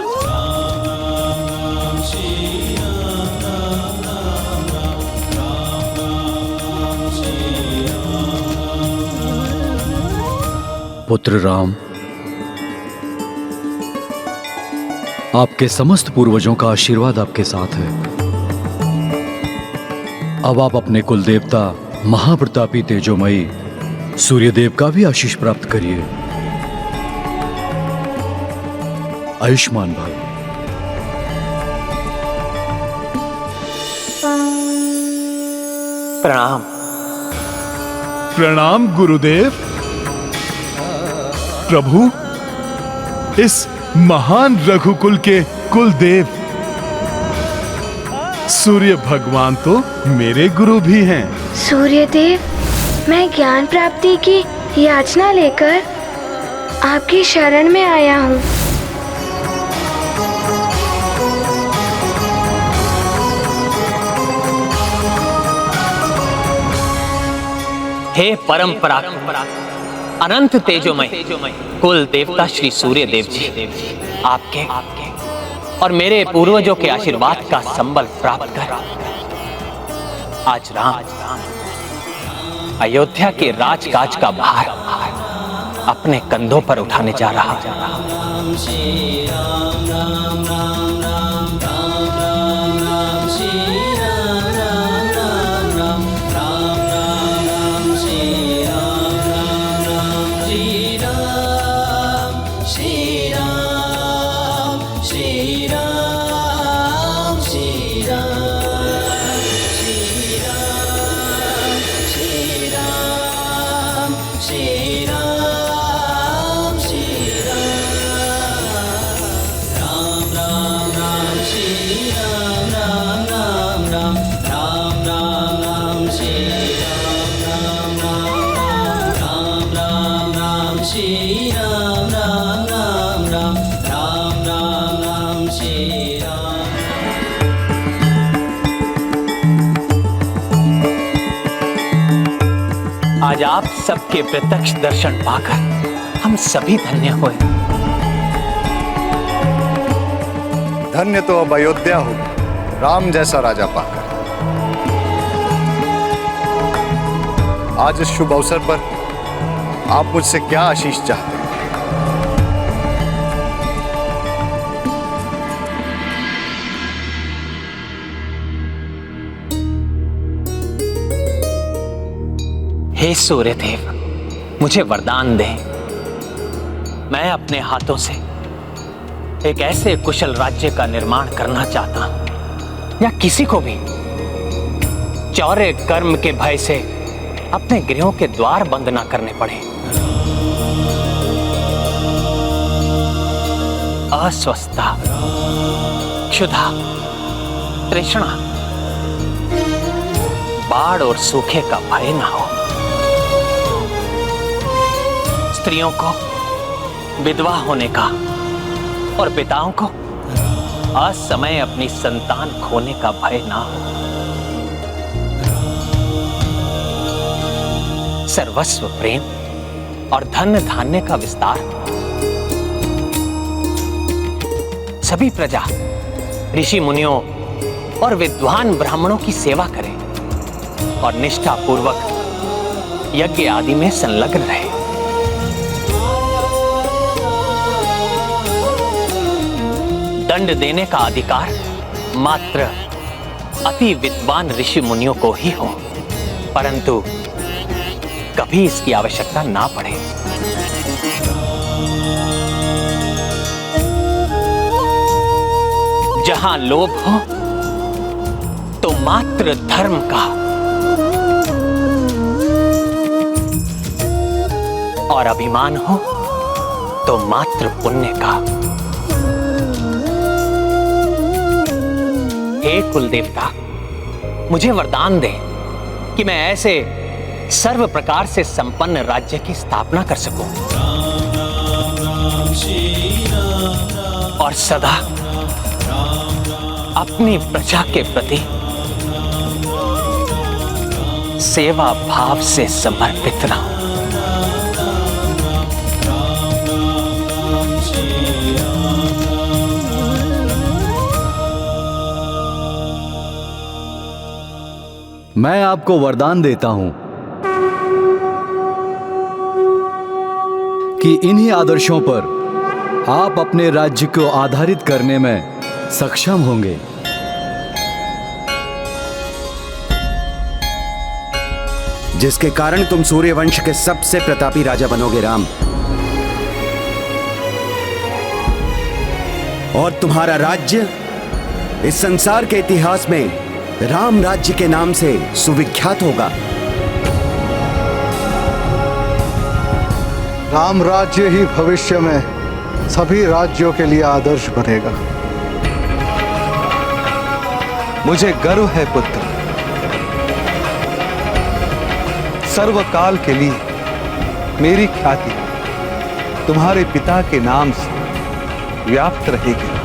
पुत्र राम, आपके समस्त पूर्वजों का आशीर्वाद आपके साथ है। अब आप अपने कुल देवता महाप्रतापी तेजोमयी सूर्यदेव का भी आशीष प्राप्त करिए। आयुष्मान भव। प्रणाम। प्रणाम गुरुदेव। प्रभु, इस महान रघुकुल के कुलदेव सूर्य भगवान तो मेरे गुरु भी हैं। सूर्यदेव, मैं ज्ञान प्राप्ति की याचना लेकर आपकी शरण में आया हूँ। हे परम पराक्रम अनंत तेजोमय कुल देवता श्री सूर्य देव जी, आपके और मेरे पूर्वजों के आशीर्वाद का संबल प्राप्त कर आज राम अयोध्या के राजकाज का भार अपने कंधों पर उठाने जा रहा है। आज आप सबके प्रत्यक्ष दर्शन पाकर हम सभी धन्य हुए। धन्य तो अब अयोध्या हो राम जैसा राजा पाकर। आज इस शुभ अवसर पर आप मुझसे क्या आशीष चाहते हैं? हे सूर्यदेव, मुझे वरदान दें। मैं अपने हाथों से एक ऐसे कुशल राज्य का निर्माण करना चाहता हूं, या किसी को भी चौर्य कर्म के भय से अपने गृहों के द्वार बंद ना करने पड़े। अस्वस्थता, क्षुधा, तृष्णा, बाढ़ और सूखे का भय ना हो। स्त्रियों को विधवा होने का और पिताओं को असमय अपनी संतान खोने का भय ना हो। सर्वस्व प्रेम और धन धान्य का विस्तार। सभी प्रजा ऋषि मुनियों और विद्वान ब्राह्मणों की सेवा करें और निष्ठा पूर्वक यज्ञ आदि में संलग्न रहे। दंड देने का अधिकार मात्र अति विद्वान ऋषि मुनियों को ही हो, परंतु कभी इसकी आवश्यकता ना पड़े। जहां लोभ हो तो मात्र धर्म का, और अभिमान हो तो मात्र पुण्य का। हे कुल देवता, मुझे वरदान दे कि मैं ऐसे सर्व प्रकार से संपन्न राज्य की स्थापना कर सकूं और सदा अपनी प्रजा के प्रति सेवा भाव से समर्पित रहूं। मैं आपको वरदान देता हूं कि इन्हीं आदर्शों पर आप अपने राज्य को आधारित करने में सक्षम होंगे। जिसके कारण तुम सूर्यवंश के सबसे प्रतापी राजा बनोगे राम। और तुम्हारा राज्य इस संसार के इतिहास में राम राज्य के नाम से सुविख्यात होगा। राम राज्य ही भविष्य में सभी राज्यों के लिए आदर्श बनेगा। मुझे गर्व है पुत्र, सर्वकाल के लिए मेरी ख्याति तुम्हारे पिता के नाम से व्याप्त रहेगी।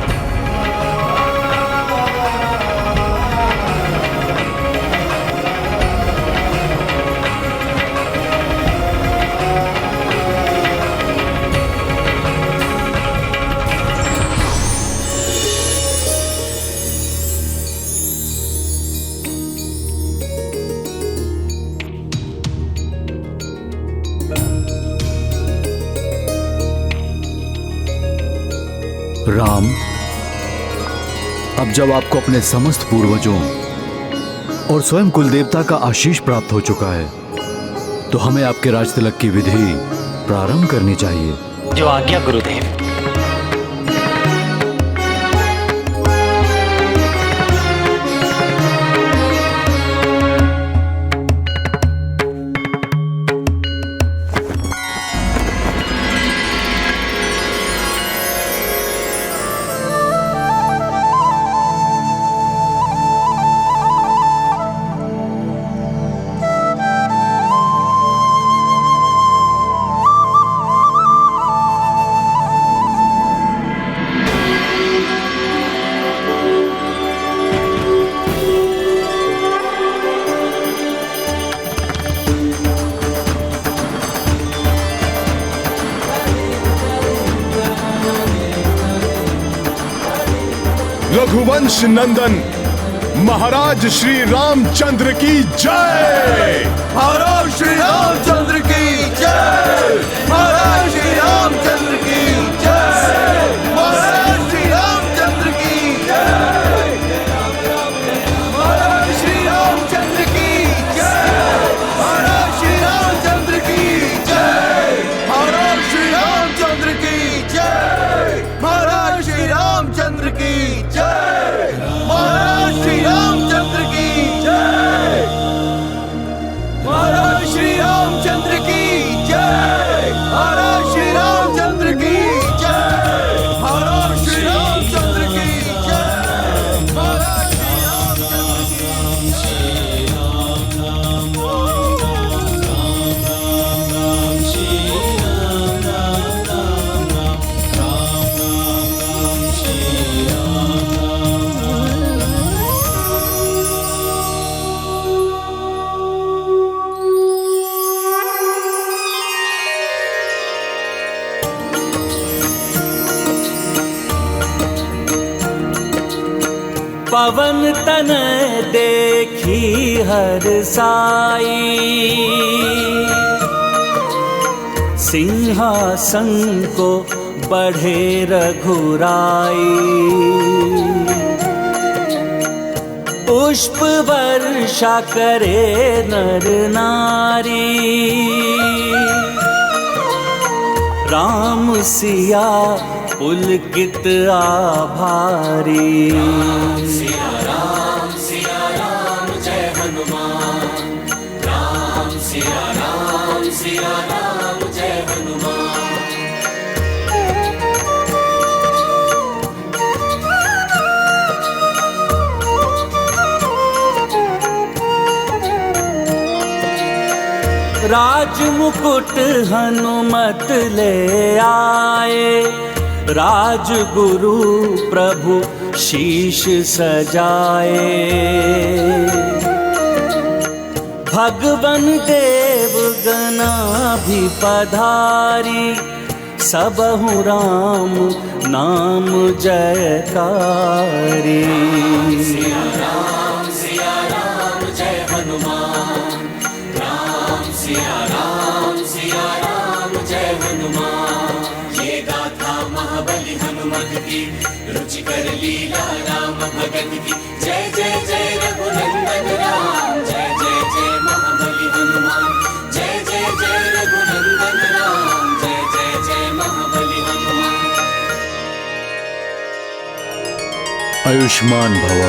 राम, अब जब आपको अपने समस्त पूर्वजों और स्वयं कुलदेवता का आशीष प्राप्त हो चुका है, तो हमें आपके राज तिलक की विधि प्रारंभ करनी चाहिए। जो आज्ञा गुरुदेव। रघुवंश नंदन महाराज श्री रामचंद्र की जय। महाराज श्री रामचंद्र की जय। महाराज श्री रामचंद्र की जय। महाराज श्री रामचंद्र की जय। महाराज श्री रामचंद्र की जय। महाराज श्री रामचंद्र की जय। महाराज श्री रामचंद्र की जय। महाराज श्री रामचंद्र की जय। महाराज श्री रामचंद्र की जय। महाराज श्री रामचंद्र की जय। महाराज श्री पवन तन देखी हर साई, सिंहासन को बढ़े रघुराई। पुष्प वर्षा करे नर नारी, राम सिया पुलकित आभारी। सिया राम जय हनुमान, राम सिया राम जय हनुमान। राज मुकुट हनुमत ले आए, राजगुरु प्रभु शीश सजाए। भगवन देव गना भी पधारी, सबहु राम नाम जयकारी। सिया राम जय हनुमान, राम सिया राम जय हनुमान। ये गाथा महाबली हनुमत की, रुचिकर लीला राम भगत की। जय जय जय रघुनंदन राम, जय जय जय महाबली हनुमान। जय जय जय रघुनंदन राम, जय जय जय महाबली हनुमान। आयुष्मान भव।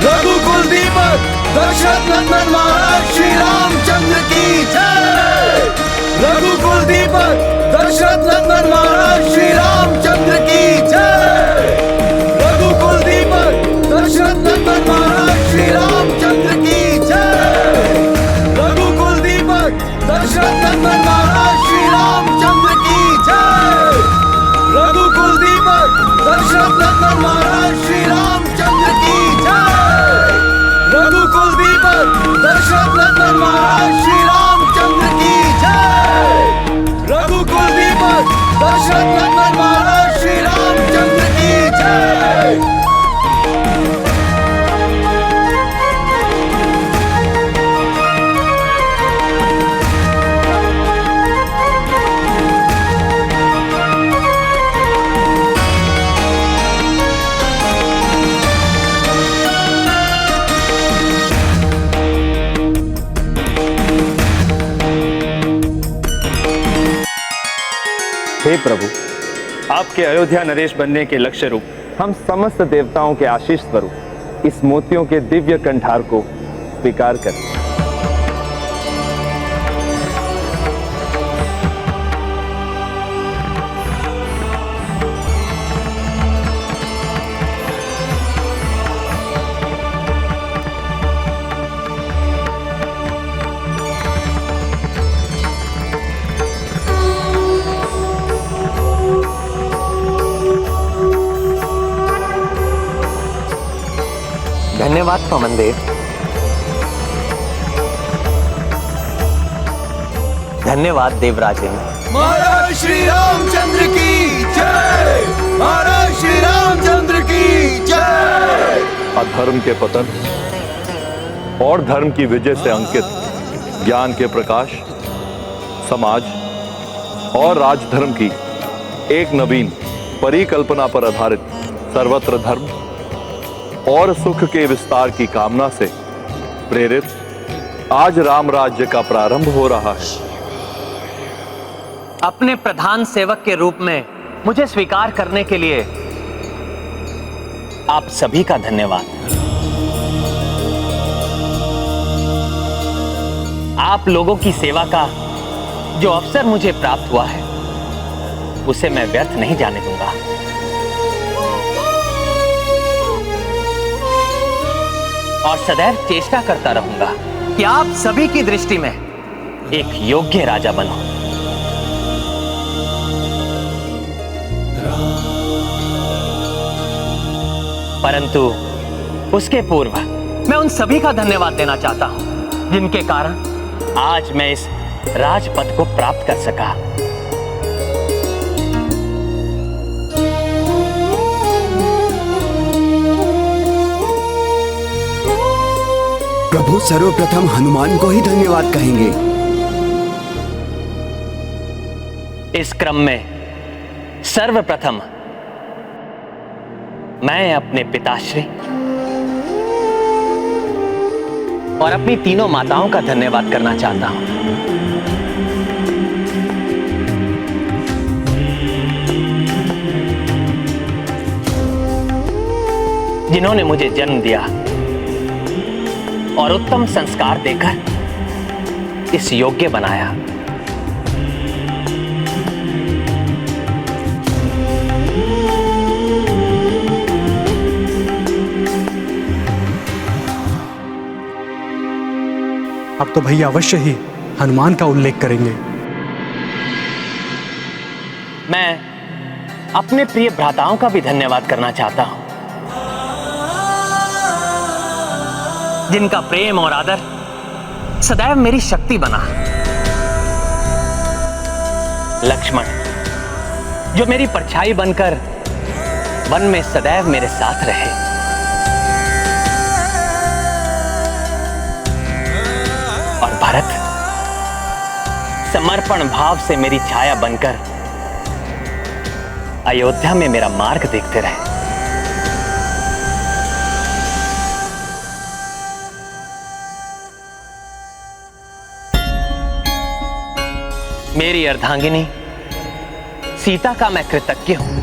रघुकुल दीपक दशरथ नंदन महाराज श्री रामचंद्र की जय। रघुकुल दीपक दशरथ नंदन महाराज श्री रामचंद्र की जय। रघुकुल दीपक दशरथ नंदन महाराज श्री रामचंद्र की जय। रघुकुल दीपक दशरथ नंदन महाराज श्री रामचंद्र की जय। रघुकुल दीपक दशरथ नंदन महाराज श्री रामचंद्र की जय। रघुकुल दीपक दशरथ नंदन महाराज श्री रामचंद्र की जय। रघुकुल दीपक दशरथ नंदन महाराज श्री रामचंद्र की जय। हे प्रभु, आपके अयोध्या नरेश बनने के लक्ष्य रूप हम समस्त देवताओं के आशीष स्वरूप इस मोतियों के दिव्य कंठार को स्वीकार करें। धन्यवाद पवन देव। धन्यवाद देवराजेंद्र। महाराज श्री रामचंद्र की जय। महाराज श्री रामचंद्र की जय। अधर्म के पतन और धर्म की विजय से अंकित ज्ञान के प्रकाश, समाज और राजधर्म की एक नवीन परिकल्पना पर आधारित सर्वत्र धर्म और सुख के विस्तार की कामना से प्रेरित आज राम राज्य का प्रारंभ हो रहा है। अपने प्रधान सेवक के रूप में मुझे स्वीकार करने के लिए आप सभी का धन्यवाद। आप लोगों की सेवा का जो अवसर मुझे प्राप्त हुआ है उसे मैं व्यर्थ नहीं जाने दूंगा। और सदैव चेष्टा करता रहूंगा कि आप सभी की दृष्टि में एक योग्य राजा बनो। परंतु उसके पूर्व मैं उन सभी का धन्यवाद देना चाहता हूं जिनके कारण आज मैं इस राजपद को प्राप्त कर सका। सर्वप्रथम हनुमान को ही धन्यवाद कहेंगे। इस क्रम में सर्वप्रथम मैं अपने पिताश्री और अपनी तीनों माताओं का धन्यवाद करना चाहता हूं, जिन्होंने मुझे जन्म दिया और उत्तम संस्कार देकर इस योग्य बनाया। अब तो भैया अवश्य ही हनुमान का उल्लेख करेंगे। मैं अपने प्रिय भ्राताओं का भी धन्यवाद करना चाहता हूं, जिनका प्रेम और आदर सदैव मेरी शक्ति बना। लक्ष्मण, जो मेरी परछाई बनकर वन में सदैव मेरे साथ रहे। और भरत, समर्पण भाव से मेरी छाया बनकर अयोध्या में मेरा मार्ग देखते रहे। मेरी अर्धांगिनी सीता का मैं कृतज्ञ हूं,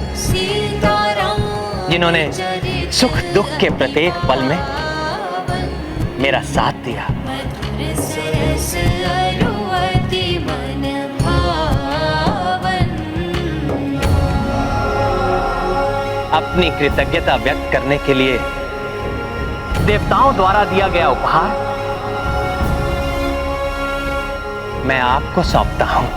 जिन्होंने सुख दुख के प्रत्येक पल में मेरा साथ दिया। अपनी कृतज्ञता व्यक्त करने के लिए देवताओं द्वारा दिया गया उपहार मैं आपको सौंपता हूं।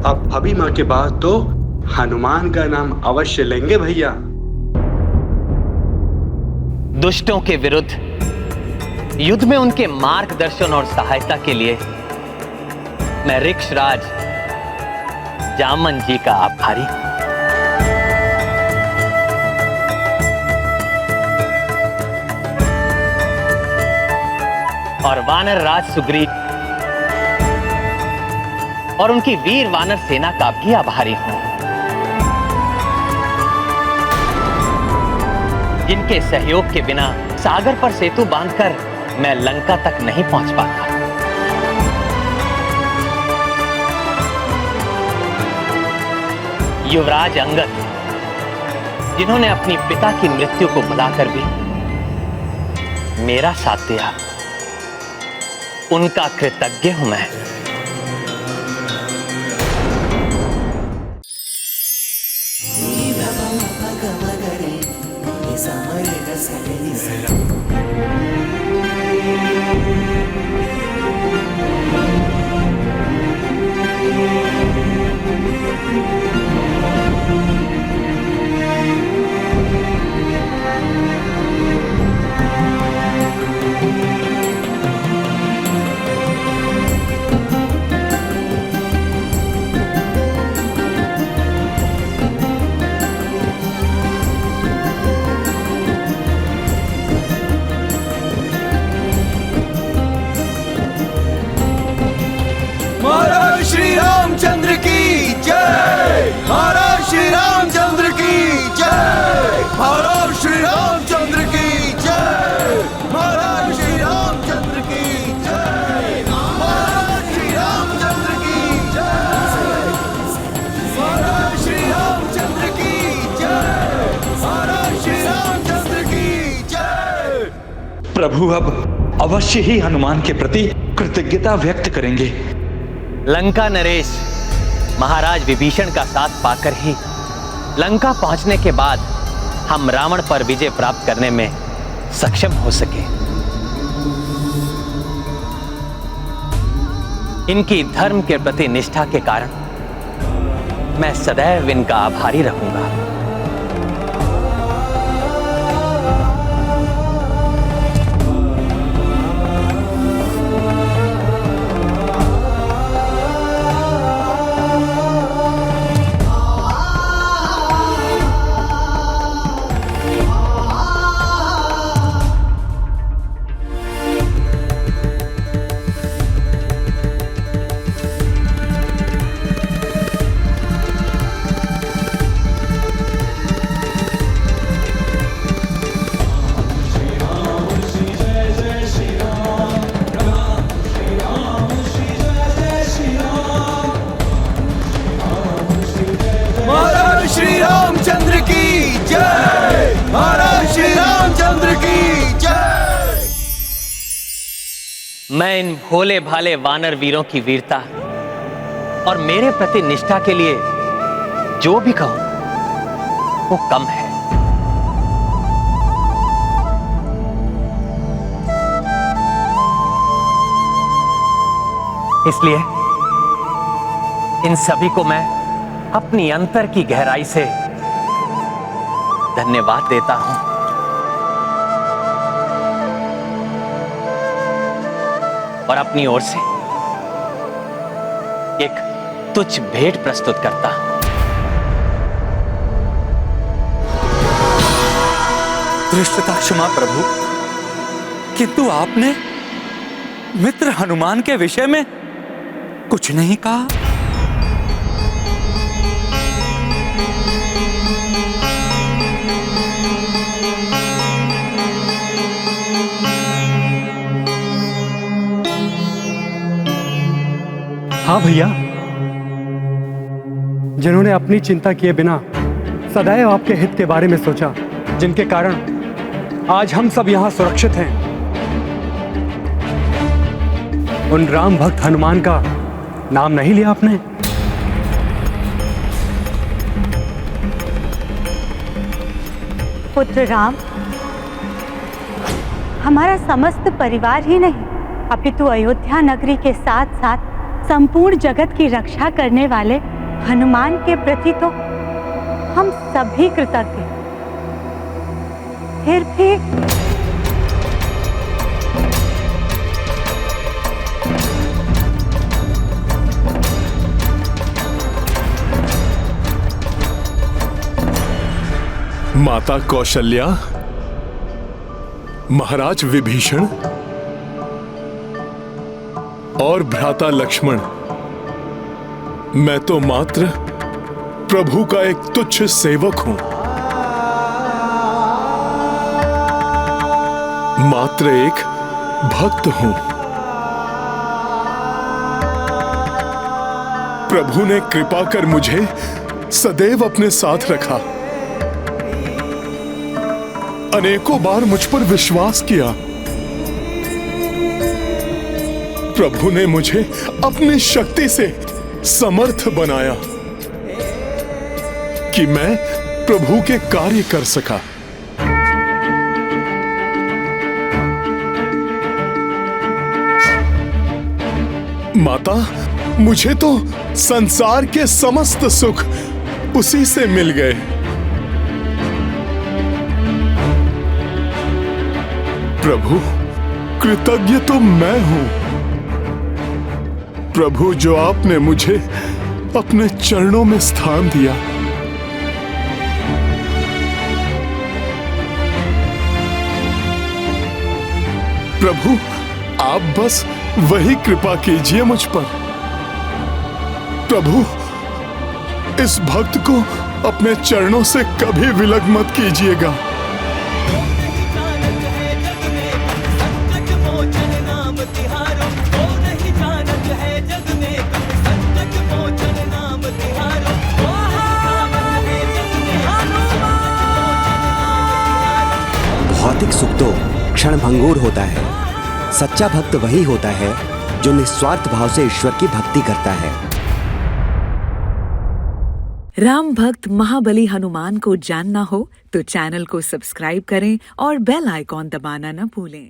अब भाभी माँ के बाद तो हनुमान का नाम अवश्य लेंगे भैया। दुष्टों के विरुद्ध युद्ध में उनके मार्गदर्शन और सहायता के लिए मैं ऋक्षराज जामन जी का आभारी हूं। और वानर राज सुग्रीव और उनकी वीर वानर सेना का भी आभारी हूं, जिनके सहयोग के बिना सागर पर सेतु बांधकर मैं लंका तक नहीं पहुंच पाता। युवराज अंगद, जिन्होंने अपनी पिता की मृत्यु को भुलाकर भी मेरा साथ दिया, उनका कृतज्ञ हूं मैं। महाराज श्री रामचंद्र की जय। महाराज श्री रामचंद्र की जय। महाराज श्री रामचंद्र की जय। महाराज श्री रामचंद्र की जय। महाराज श्री रामचंद्र की जय। महाराज श्री रामचंद्र की जय। महाराज श्री रामचंद्र की जय। प्रभु अब अवश्य ही हनुमान के प्रति कृतज्ञता व्यक्त करेंगे। लंका नरेश महाराज विभीषण का साथ पाकर ही लंका पहुंचने के बाद हम रावण पर विजय प्राप्त करने में सक्षम हो सके। इनकी धर्म के प्रति निष्ठा के कारण मैं सदैव इनका आभारी रहूंगा। रामचंद्र की जय, महाराज श्री रामचंद्र की जय। मैं इन भोले भाले वानर वीरों की वीरता और मेरे प्रति निष्ठा के लिए जो भी कहूं वो कम है। इसलिए इन सभी को मैं अपनी अंतर की गहराई से धन्यवाद देता हूं। और अपनी ओर से एक तुच्छ भेंट प्रस्तुत करता हूं। धृष्टता क्षमा प्रभु, किंतु आपने मित्र हनुमान के विषय में कुछ नहीं कहा। हाँ भैया, जिन्होंने अपनी चिंता किए बिना सदैव आपके हित के बारे में सोचा, जिनके कारण आज हम सब यहाँ सुरक्षित हैं, उन राम भक्त हनुमान का नाम नहीं लिया आपने? पुत्र राम, हमारा समस्त परिवार ही नहीं अपितु अयोध्या नगरी के साथ साथ संपूर्ण जगत की रक्षा करने वाले हनुमान के प्रति तो हम सभी कृतज्ञ। फिर भी माता कौशल्या, महाराज विभीषण और भ्राता लक्ष्मण, मैं तो मात्र प्रभु का एक तुच्छ सेवक हूं, मात्र एक भक्त हूं। प्रभु ने कृपा कर मुझे सदैव अपने साथ रखा, अनेकों बार मुझ पर विश्वास किया। प्रभु ने मुझे अपनी शक्ति से समर्थ बनाया कि मैं प्रभु के कार्य कर सका। माता, मुझे तो संसार के समस्त सुख उसी से मिल गए। प्रभु, कृतज्ञ तो मैं हूं। प्रभु, जो आपने मुझे अपने चरणों में स्थान दिया। प्रभु, आप बस वही कृपा कीजिए मुझ पर। प्रभु, इस भक्त को अपने चरणों से कभी विलग मत कीजिएगा। भौतिक सुख तो क्षणभंगुर होता है। सच्चा भक्त वही होता है जो निस्वार्थ भाव से ईश्वर की भक्ति करता है। राम भक्त महाबली हनुमान को जानना हो तो चैनल को सब्सक्राइब करें और बेल आइकॉन दबाना न भूलें।